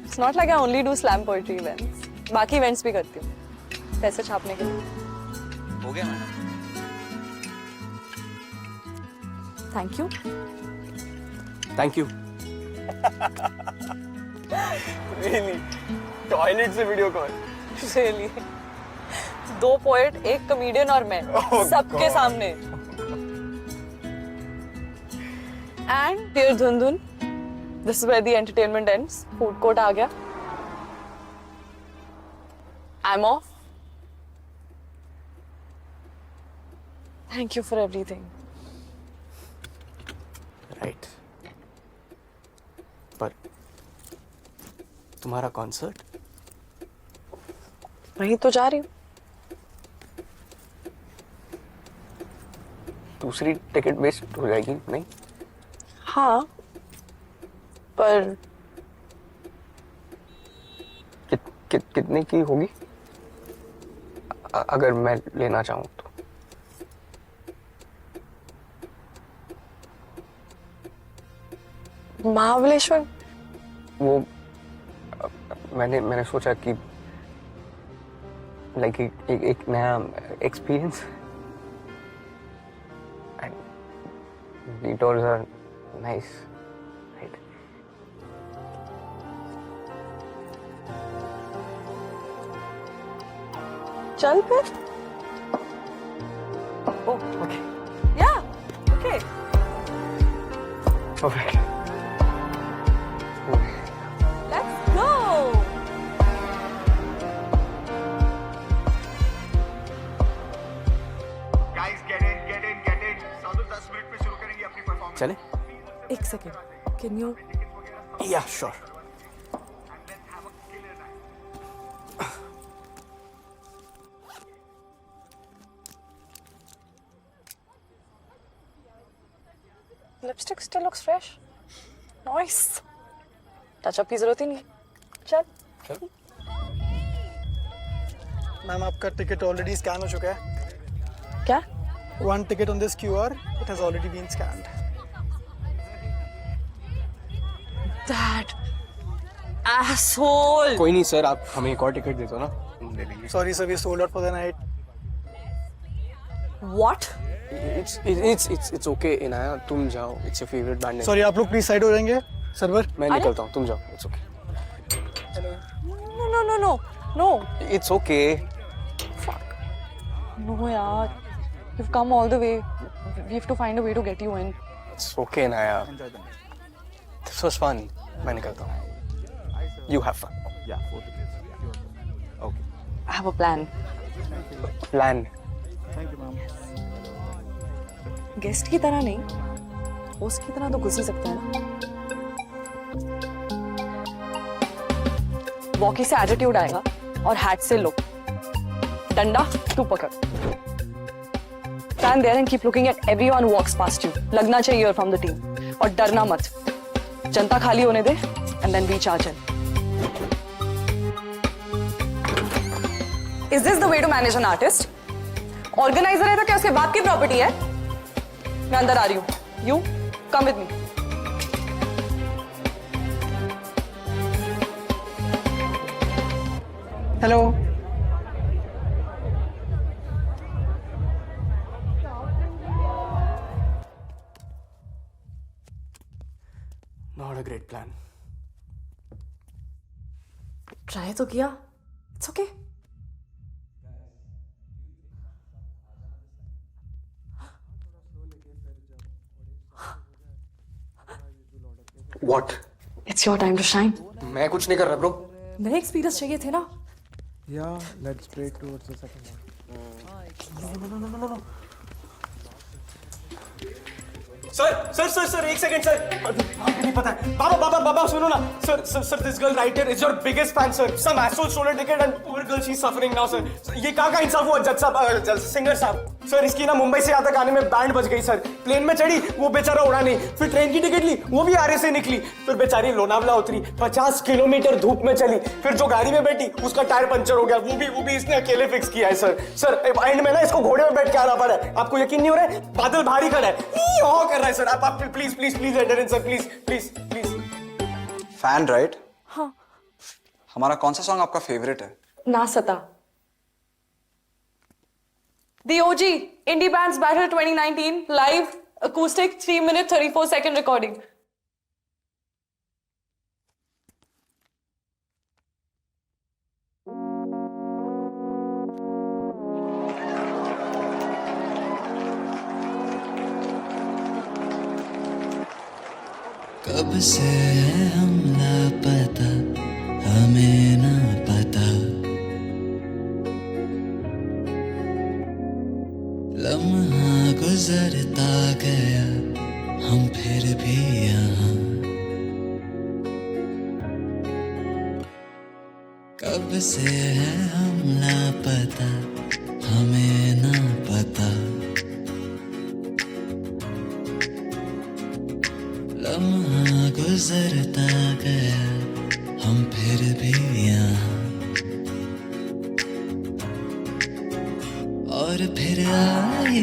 It's not like I only do slam poetry events. बाकी events भी करती हूँ. पैसे छापने के लिए. हो गया madam. Thank you. Really? Toilet से video call? Really? 2 poet, 1 comedian और मैं सबके सामने. And dear Dhundhun, this is where the entertainment ends. Food court आ गया. I'm off. Thank you for everything. Right पर तुम्हारा कॉन्सर्ट वही तो जा रही हूँ. दूसरी टिकट वेस्ट हो जाएगी नहीं? हाँ, पर कितने की होगी अगर मैं लेना चाहूँ तो? महाबलेश्वर. वो मैंने सोचा कि लाइक एक नया experience and detours are nice, right? चल फिर. Oh, okay. Yeah. Okay. Perfect. Let's go. Guys, get in. Sadhu 10 minute में शुरू करेंगे अपनी परफॉर्मेंस. चले? एक second. Can you? Yeah, sure. Lipstick still looks fresh. Nice. Touch up की जरूरत ही नहीं. चल. मैम आपका टिकट ऑलरेडी स्कैन हो चुका है. क्या? One ticket on this QR, it has already been scanned. That asshole. कोई नहीं सर, आप हमें एक और टिकट दे दो ना, हम ले लेंगे. Sorry sir, we sold out for the night. What? It's okay Inaya, तुम जाओ. It's your favorite band. Sorry आप लोग प्लीज साइड हो जाएंगे. सर्वर. मैं निकलता हूँ, तुम जाओ. It's okay. No. It's okay. No यार. You've come all the way. We have to find a way to get you in. It's okay Inaya. This was fun. मैं निकलता हूँ. You have fun. Yeah, 4 tickets. Okay. I have a plan. Plan. Thank you ma'am. Guest की तरह नहीं, host की तरह तो घुस ही सकता है ना. वॉकी से एटीट्यूड आएगा और हैट से लुक. डंडा तू पकड़. Stand there and keep looking at everyone who walks past you. लगना चाहिए you're from the team. और डरना मत. जनता खाली होने दे and then we charge in. Is this the way to manage an artist? Organizer है तो क्या उसके बाप की प्रॉपर्टी है? मैं अंदर आ रही हूँ. You come with me. Hello. Not a great plan. Try तो किया. It's okay. What? It's your time to shine. मैं कुछ नहीं कर रहा ब्रो. नए एक्सपीरियंस चाहिए थे ना. Yeah, let's break towards the second one. Sir एक सेकंड सर. नहीं पता है. बाबा सुनो ना. Sir this girl right here is your biggest fan sir. Some asshole stole her ticket and poor girl she is suffering now sir. ये कहाँ का इंसाफ हुआ जज साहब, सिंगर साहब. सर इसकी ना मुंबई से यहाँ तक आने में बैंड बज गई सर. प्लेन में चढ़ी, वो बेचारा उड़ा नहीं. फिर ट्रेन की टिकट ली, वो भी आरे से निकली. फिर बेचारी लोनावला उतरी, 50 किलोमीटर धूप में चली. फिर जो गाड़ी में बैठी उसका टायर पंचर हो गया. वो भी इसने अकेले फिक्स किया है सर. सर एंड में ना इसको घोड़े में बैठ के आना पड़ा है. आपको यकीन नहीं हो रहा है? बादल भारी खड़ा है, कर रहा है सर. आप please enter in sir. Please. Fan right? हाँ. हमारा कौन सा सॉन्ग आपका फेवरेट है? ना सता. The OG Indie Bands Battle 2019 live acoustic 3-minute 34-second recording. कब से है हम लापता, हमें ना पता. लम्हा गुजरता गया हम फिर भी यहाँ, कब से है हम लापता हमें ना पता, लम्हा गुजरता गया हम फिर भी यहाँ, और फिर आई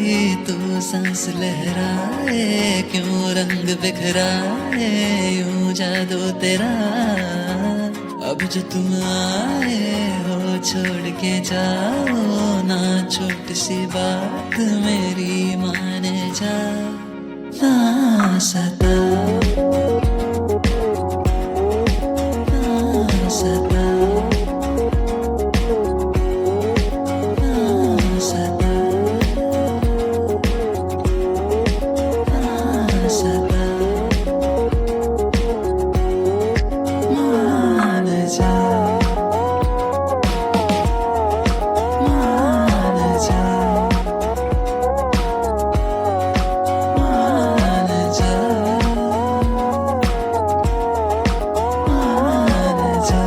तू सांस लहराए, क्यों रंग बिखराए यूं जादू तेरा, अब जो तुम आए हो छोड़ के जाओ ना, छोटी सी बात मेरी माने जा ना सता, ना सता, ना सता, ना सता, मान जा, मान जा, मान जा, मान जा।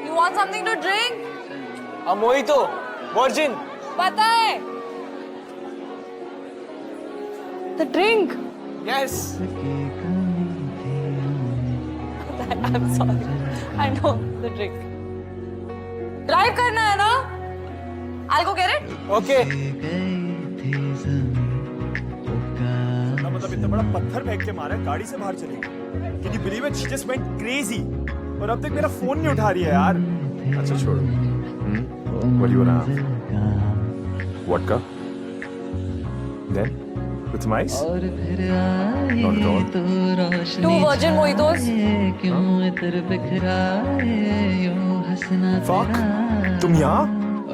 You want something to drink? A mojito, virgin. पता है? The drink. Yes. I'm sorry. I know the drink. Drive करना है ना? I'll go get it. Okay. मतलब इतना बड़ा पत्थर फेंक के मारा है, गाड़ी से बाहर चली गई। Can you believe it? She just went crazy. और अब तक मेरा फोन नहीं उठा रही है यार। अच्छा छोड़ो। What do you wanna have? Vodka? Then with some ice? और फिर आई Not at all. तो रोशनी 2 virgin mojitos. छाए, क्यों इतर बिखराए यूं हंसना Fuck. तेरा, तुम यहाँ?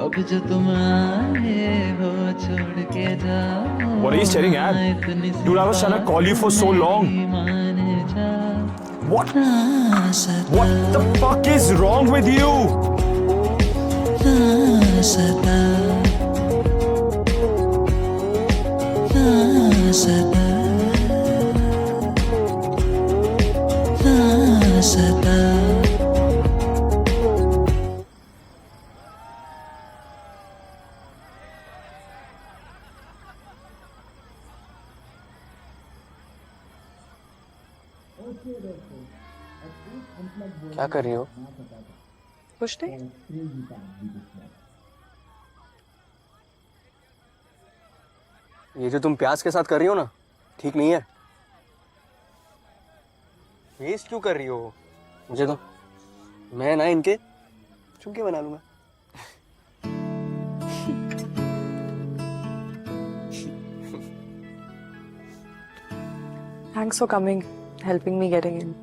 अब जो तुम आए हो छोड़ के जाओ What are you staring at? ना, इतनी सी Dude, I was trying to call you for so long. बात माने जा What? ना सता, What the fuck is wrong with you? ना सता, ना सता, ना सता। क्या कर रही हो? कुछ नहीं. ये जो तुम प्याज के साथ कर रही हो ना, ठीक नहीं है. वेस्ट क्यों कर रही हो? मुझे तो, मैं ना इनके चुमके बना लूंगा. Thanks for coming, helping me getting in.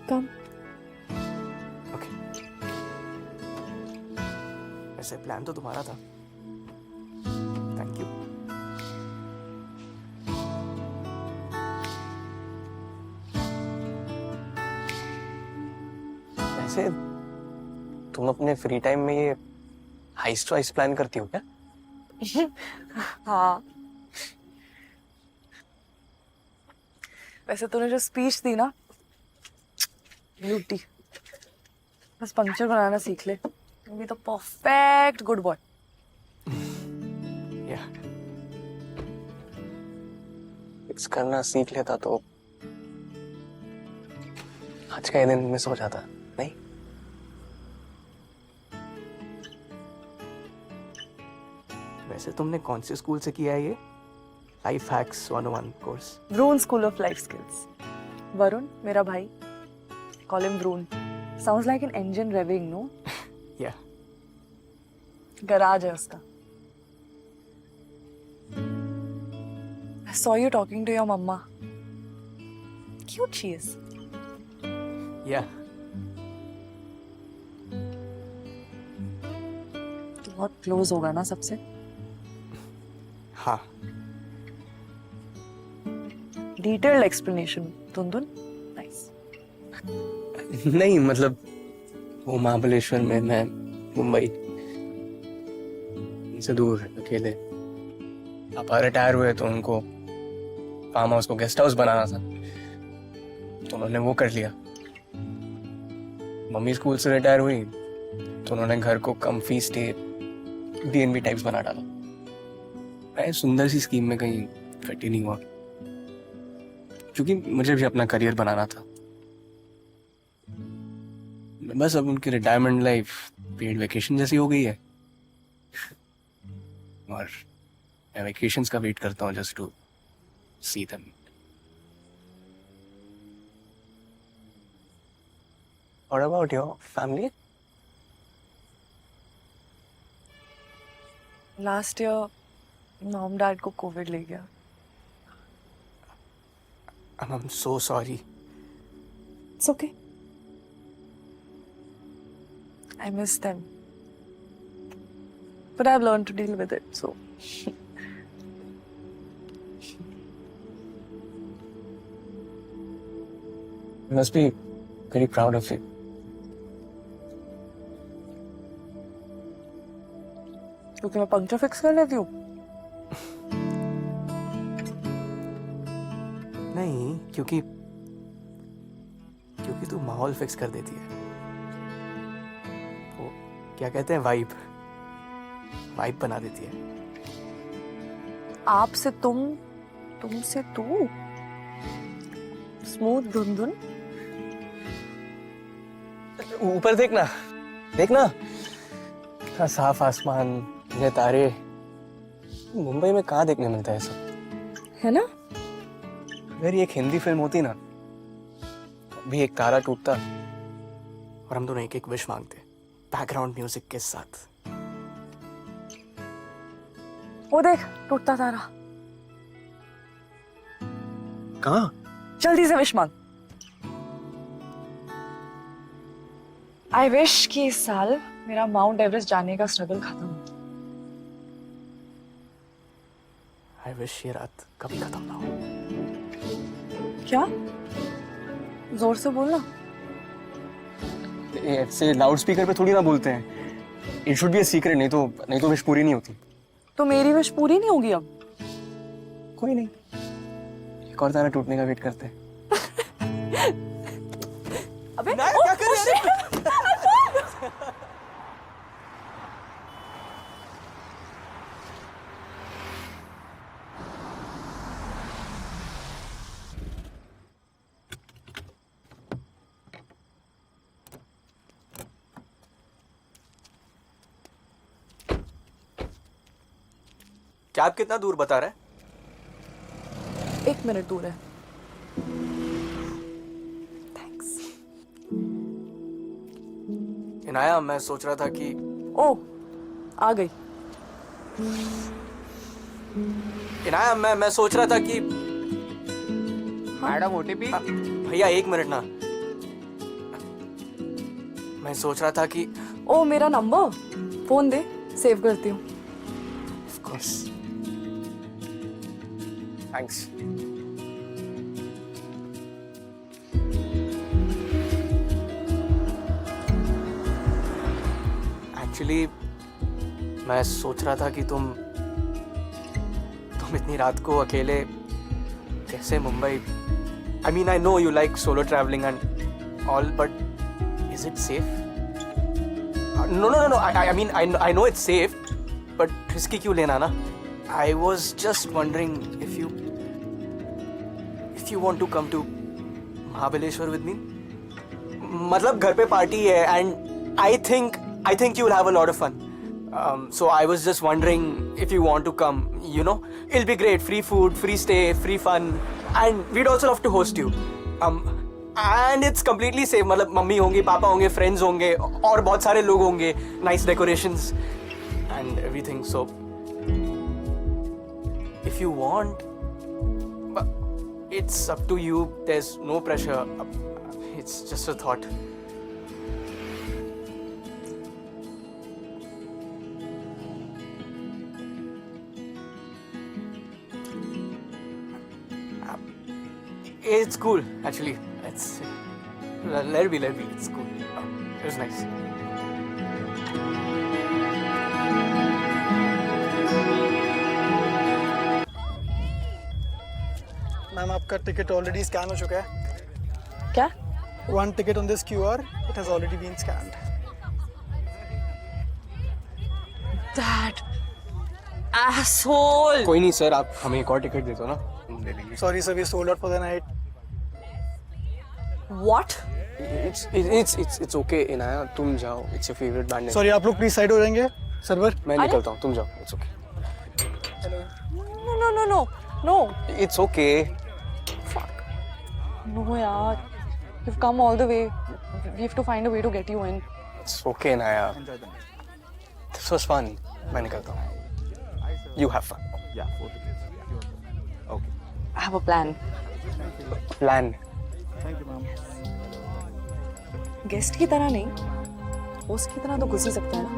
Come. Okay. वैसे प्लान तो तुम्हारा था. Thank you. वैसे तुम अपने फ्री टाइम में ये हाइस्ट वाइस्ट प्लान करती हो क्या? हाँ. वैसे तूने जो स्पीच दी ना, ब्यूटी. बस पंक्चर बनाना सीख ले, be the perfect good boy. या फिक्स करना सीख लेता तो आज का ये दिन मिस हो जाता नहीं. वैसे तुमने कौन से स्कूल से किया है ये life hacks 101 course? Vroon School of Life Skills. Varun मेरा भाई. Call him Vroon. Sounds like an engine revving, no? या गराज है उसका. I saw you talking to your mama. Cute she is. या तू बहुत क्लोज होगा ना सबसे. हाँ. Detailed explanation. Tundun. Nice. नहीं मतलब वो महाबलेश्वर में मैं मुंबई से दूर अकेले। पापा रिटायर हुए तो उनको फार्म हाउस को गेस्ट हाउस बनाना था, तो उन्होंने वो कर लिया। मम्मी स्कूल से रिटायर हुई तो उन्होंने घर को कम्फी स्टे B&B टाइप्स बना डाला। मैं सुंदर सी स्कीम में कहीं फिट ही नहीं हुआ, क्योंकि मुझे भी अपना करियर बनाना था। बस अब उनकी रिटायरमेंट लाइफ पेड वेकेशन जैसी हो गई है, और मैं वेकेशंस का वेट करता हूँ just to see them. What about your family? Last year mom dad को कोविड ले गया। I'm so sorry. It's okay. I miss them. But I've learned to deal with it, so. You must be very proud of it. क्योंकि मैं puncture fix कर लेती हूँ। नहीं, क्योंकि तू माहौल फिक्स कर देती है। वो क्या कहते हैं, वाइब बना देती है। आप से तुम, तुम से तू, स्मूथ धुन। ऊपर देखना कितना साफ आसमान, ये तारे। मुंबई में कहाँ देखने मिलता है सब, है ना? अगर ये एक हिंदी फिल्म होती ना, तो भी एक तारा टूटता और हम दोनों एक एक विश मांगते बैकग्राउंड म्यूजिक के साथ। वो देख, टूटता तारा। कहाँ? जल्दी से विश मांग। आई विश कि इस साल मेरा माउंट एवरेस्ट जाने का स्ट्रगल खत्म हो। आई विश ये रात कभी खत्म ना हो। क्या? जोर से बोलना। ऐसे लाउड स्पीकर पे थोड़ी ना बोलते हैं। It should be a secret, नहीं तो विश पूरी नहीं होती। तो मेरी विश पूरी नहीं होगी अब? कोई नहीं, एक और तारा टूटने का वेट करते हैं। अबे क्या कर रहे हैं? कैब कितना दूर बता रहा है? 1 मिनट दूर है। थैंक्स। इनाया, मैं सोच रहा था कि ओ, आ गई। इनाया, मैं सोच रहा था कि मैडम ओटीपी। भैया 1 मिनट ना। मैं सोच रहा था कि ओ, मेरा नंबर फोन दे, सेव करती हूँ। Of course, thanks. एक्चुअली मैं सोच रहा था कि तुम इतनी रात को अकेले कैसे Mumbai. I mean, I know you like solo traveling and all, but is it safe? No. I mean, I know it's safe, but risky क्यों लेना ना? I was just wondering if you want to come to Mahabaleshwar with me. मतलब घर पे party है and I think you'll have a lot of fun. So I was just wondering if you want to come, you know? It'll be great. Free food, free stay, free fun. And we'd also love to host you. And it's completely safe. मतलब mummy होंगी, पापा होंगे, friends होंगे, और बहुत सारे लोग होंगे, nice decorations and everything. So if you want, it's up to you. There's no pressure. It's just a thought. It's cool, actually. Let it be. It's cool. It was nice. Ma'am आपका ticket already scan हो चुका है. क्या? One ticket on this QR. It has already been scanned. That asshole. कोई नहीं sir, आप हमें एक और टिकट दे दो ना, हम ले लेंगे. Sorry sir, we sold out for the night. What? It's okay Inaya, तुम जाओ. It's your favorite band. Sorry, आप लोग प्लीज साइड हो जाएंगे. सर्वर. मैं निकलता हूँ, तुम जाओ. It's okay. No. It's okay. No, yaar. You've come all the way. We have to find a way to get you in. It's okay Inaya. This was fun. मैं निकलता हूँ. You have fun. Yeah, 4 tickets. Okay. I have a plan. Plan. Thank you, ma'am. Guest की तरह नहीं, host की तरह तो घुस ही सकता है ना.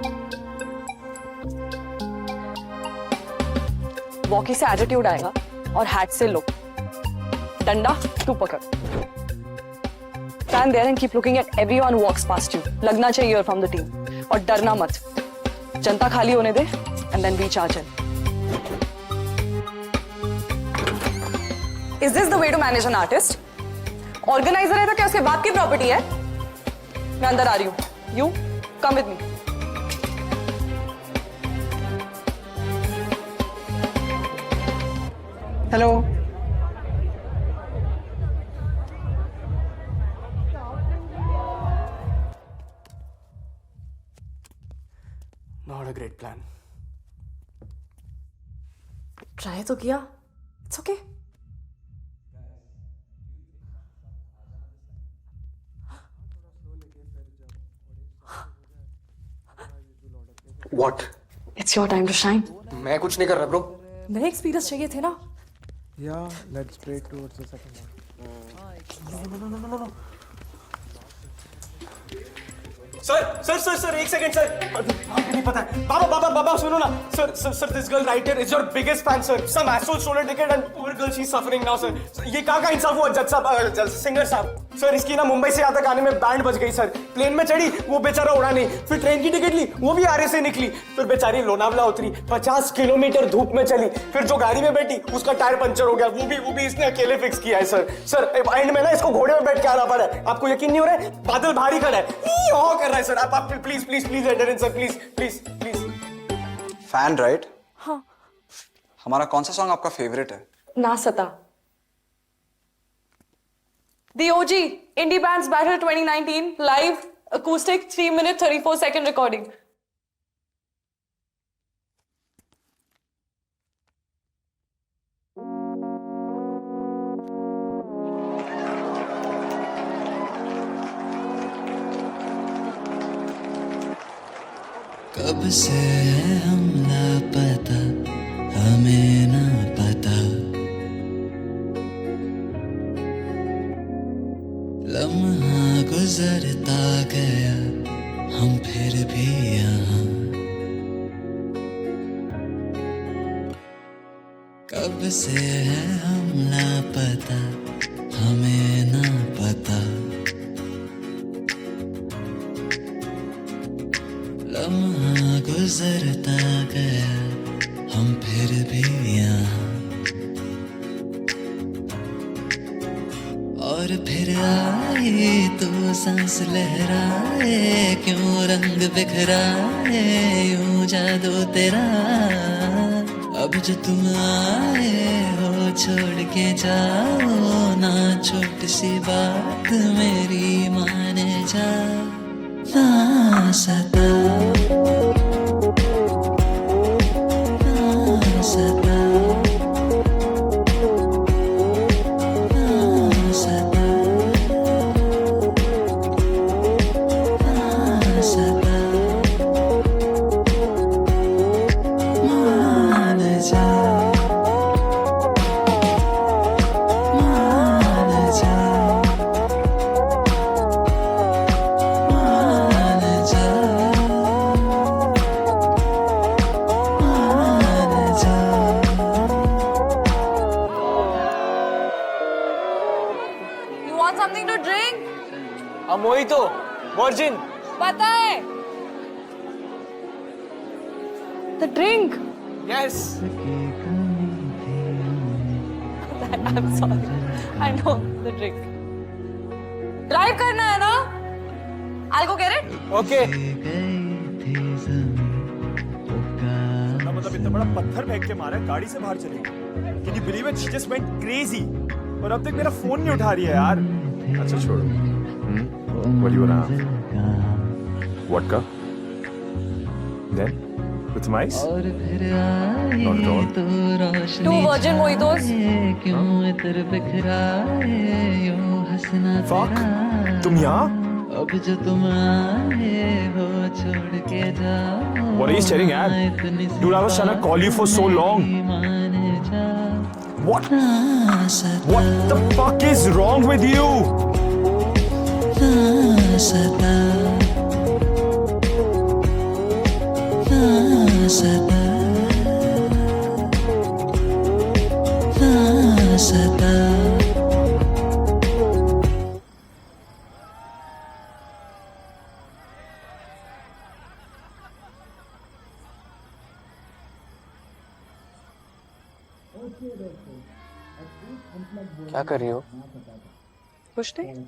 वॉकी से एटीट्यूड आएगा और हैट से लुक. डंडा तू पकड़. Stand there and keep looking at everyone who walks past you. लगना चाहिए you're from the team. और डरना मत. जनता खाली होने दे and then we charge in. Is this the way to manage an artist? Organizer है तो क्या उसके बाप की प्रॉपर्टी है? मैं अंदर आ रही हूँ. You come with me. Hello. Not a great plan. Try तो किया. It's okay. What? It's your time to shine. मैं कुछ नहीं कर रहा ब्रो. नए एक्सपीरियंस चाहिए थे ना. Yeah, let's pray towards the second one. Sir एक सेकंड सर. आपको नहीं पता है. बाबा सुनो ना. Sir this girl right here is your biggest fan sir. Some asshole sold ticket and poor girl she is suffering now sir. ये कहाँ का इंसाफ हुआ जज साहब, सिंगर साहब. सर इसकी ना मुंबई से यहाँ तक आने में बैंड बज गई सर. प्लेन में चढ़ी, वो बेचारा उड़ा नहीं. फिर ट्रेन की टिकट ली, वो भी आरे से निकली. फिर बेचारी लोनावला उतरी, 50 किलोमीटर धूप में चली. फिर जो गाड़ी में बैठी उसका टायर पंचर हो गया. वो भी इसने अकेले फिक्स किया है सर. सर एंड में ना इसको घोड़े में बैठ के आना पड़ा है. आपको यकीन नहीं हो रहा है, बादल भारी खड़ा है, कर रहा है सर. आप please enter in sir. Please. Fan right? हाँ. हमारा कौन सा सॉन्ग आपका फेवरेट है? ना सता. The OG Indie Bands Battle 2019 live acoustic 3-minute 34-second recording. कब से है हम लापता, हमें ना पता. लम्हा गुजरता गया, हम फिर भी यहाँ. कब से है हम लापता, हमें ना पता. लम्हा गुजरता गया, हम फिर भी यहाँ. और फिर आई तो सांस लहराए, क्यों रंग बिखराए, यूं जादू तेरा. अब जो तुम आए हो छोड़ के जाओ ना, छोटी सी बात मेरी माने जा. ना सता, ना सता. Something to drink? Mojito, virgin. पता है. The drink. Yes. I'm sorry. I know the trick. Drive करना है ना? I'll go get it. Okay. मतलब इतना बड़ा पत्थर फेंक के मारा है, गाड़ी से बाहर चली गई। Can you believe it? She just went crazy. और अब तक मेरा फोन नहीं उठा रही है यार। अच्छा छोड़ो। What do you wanna have? Vodka? Then with some ice? और फिर आए Not at all. तो रोशनी Two virgin mojitos. छाए, क्यों इतर बिखराए यूं हंसना Fuck. तेरा। तुम यहाँ? अब जो तुम आए वो छोड़ के जाओ। What are you staring at? इतनी सी Dude, I was trying to call you for so long. मान जा। What? ना सता, What the fuck is wrong with you? ना सता, ना सता, ना सता। क्या कर रही हो? कुछ नहीं.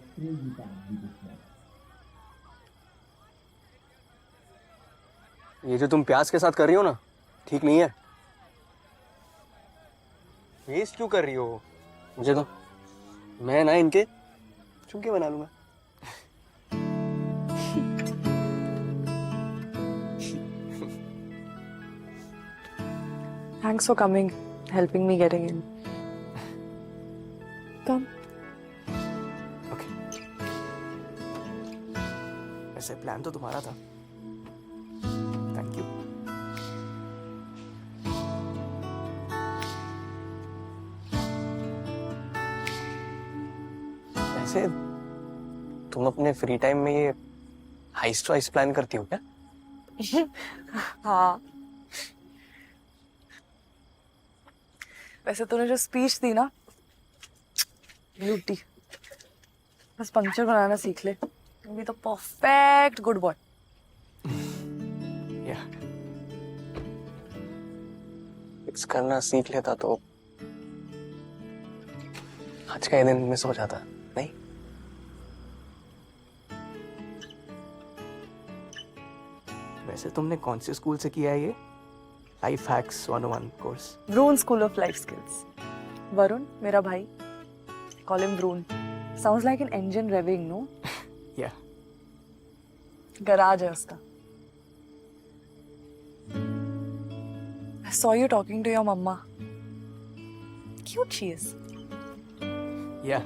ये जो तुम प्याज के साथ कर रही हो ना, ठीक नहीं है. वेस्ट क्यों कर रही हो? मुझे तो, मैं ना इनके चुमके बना लूंगा. Thanks for coming, helping me getting in. Come. Okay. वैसे प्लान तो तुम्हारा था. Thank you. वैसे तुम अपने फ्री टाइम में ये हाइस्ट वाइस्ट प्लान करती हो क्या? हाँ. वैसे तूने जो स्पीच दी ना, ब्यूटी. बस पंक्चर बनाना सीख ले. ये तो परफेक्ट गुड बॉय. या फिक्स करना सीख लेता तो आज का ये दिन मिस हो जाता नहीं. वैसे तुमने कौन से स्कूल से किया है ये life hacks 101 course? Vroon School of Life Skills. Varun, मेरा भाई. Call him Vroon. Sounds like an engine revving, no? या Garage है उसका. I saw you talking to your mama. Cute she is. या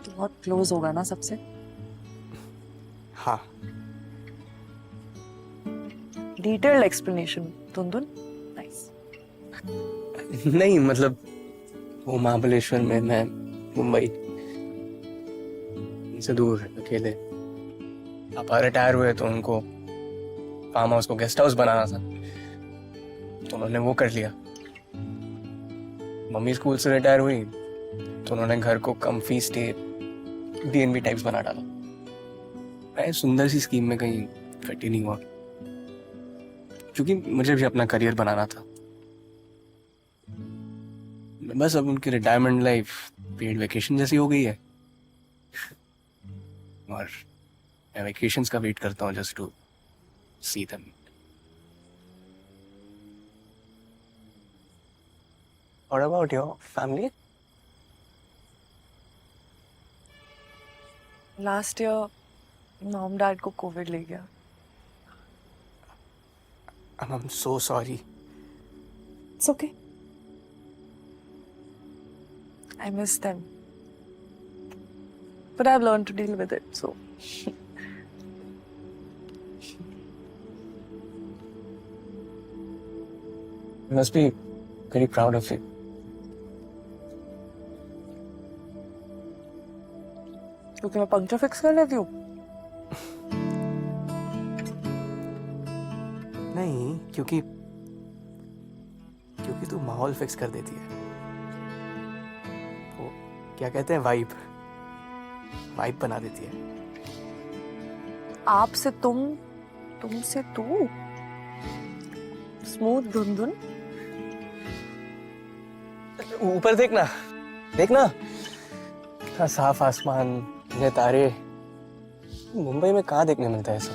तू बहुत क्लोज होगा ना सबसे. हाँ. Detailed explanation. Tundun? Nice. नहीं मतलब वो महाबलेश्वर में, मैं मुंबई से दूर अकेले. पापा रिटायर हुए तो उनको फार्म हाउस को गेस्ट हाउस बनाना था तो उन्होंने वो कर लिया. मम्मी स्कूल से रिटायर हुई तो उन्होंने घर को कम्फी स्टे B&B टाइप्स बना डाला. मैं सुंदर सी स्कीम में कहीं फिट ही नहीं हुआ क्योंकि मुझे भी अपना करियर बनाना था. बस अब उनकी रिटायरमेंट लाइफ पेड वेकेशन जैसी हो गई है और मैं वेकेशंस का वेट करता हूँ just to see them. What about your family? Last year, mom dad को COVID ले गया. I'm so sorry. It's okay. I miss them. But I've learned to deal with it, so. You must be very proud of it. क्योंकि मैं puncture fix कर लेती हूँ. नहीं, क्योंकि तू माहौल फिक्स कर देती है. वो क्या कहते हैं, वाइब बना देती है. आप से तुम, तुम से तू. स्मूथ धुन धुन। ऊपर देखना, देखना कितना साफ आसमान, ये तारे। मुंबई में कहाँ देखने मिलता है सब,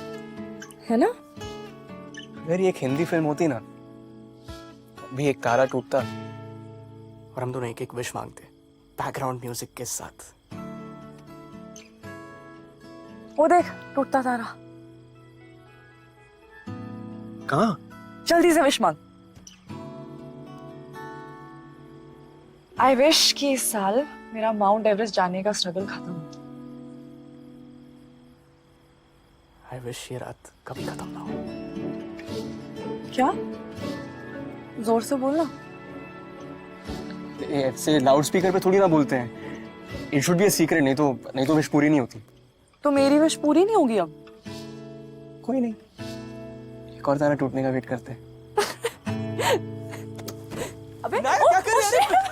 है ना? अगर ये एक हिंदी फिल्म होती ना, भी एक तारा टूटता और हम दोनों एक एक विश मांगते बैकग्राउंड म्यूजिक के साथ। वो देख टूटता तारा। कहाँ? जल्दी से विश मांग। आई विश कि इस साल मेरा माउंट एवरेस्ट जाने का स्ट्रगल खत्म हो। आई विश ये रात कभी खत्म ना हो। क्या? जोर से बोलना। ऐसे लाउड स्पीकर पे थोड़ी ना बोलते हैं। It should be a secret, नहीं तो विश पूरी नहीं होती। तो मेरी विश पूरी नहीं होगी अब? कोई नहीं, एक और तारा टूटने का वेट करते हैं। अबे क्या कर रहे हैं?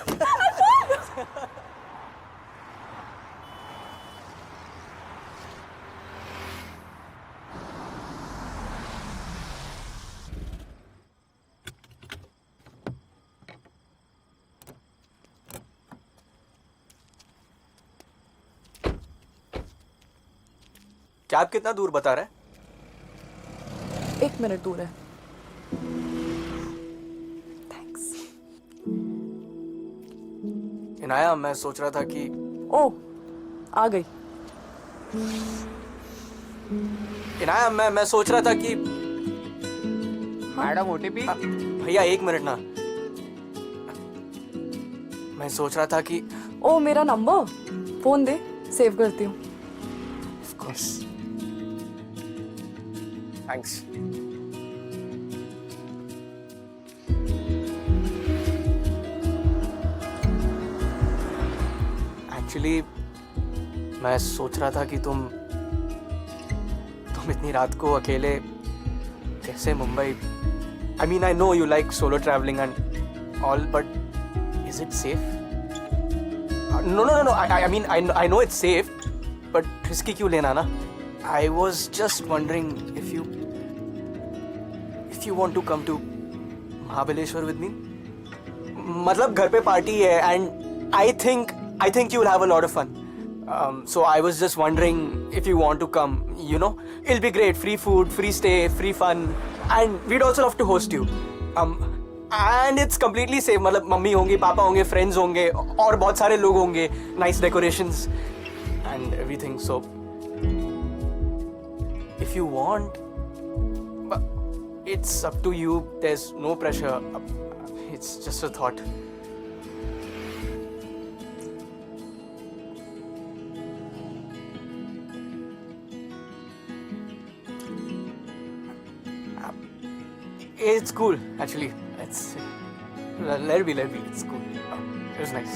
कैब कितना दूर बता रहा है? 1 मिनट दूर है। थैंक्स। इनाया, मैं सोच रहा था कि ओ, आ गई। इनाया, मैं सोच रहा था कि मैडम ओटीपी। भैया 1 मिनट ना। मैं सोच रहा था कि ओ, मेरा नंबर फोन दे, सेव करती हूँ। Of course, thanks. एक्चुअली मैं सोच रहा था कि तुम इतनी रात को अकेले कैसे Mumbai. I mean, I know you like solo travelling and all, but is it safe? No. I mean, I know it's safe, but risky क्यों लेना ना? I was just wondering if you want to come to Mahabaleshwar with me. मतलब घर पे party है and I think you'll have a lot of fun. So I was just wondering if you want to come. You know, it'll be great. Free food, free stay, free fun, and we'd also love to host you. And it's completely safe. मतलब mummy होंगी, पापा होंगे, friends होंगे और बहुत सारे लोग होंगे, nice decorations and everything. So if you want, it's up to you. There's no pressure. It's just a thought. It's cool, actually. Let it be. It's cool. It was nice.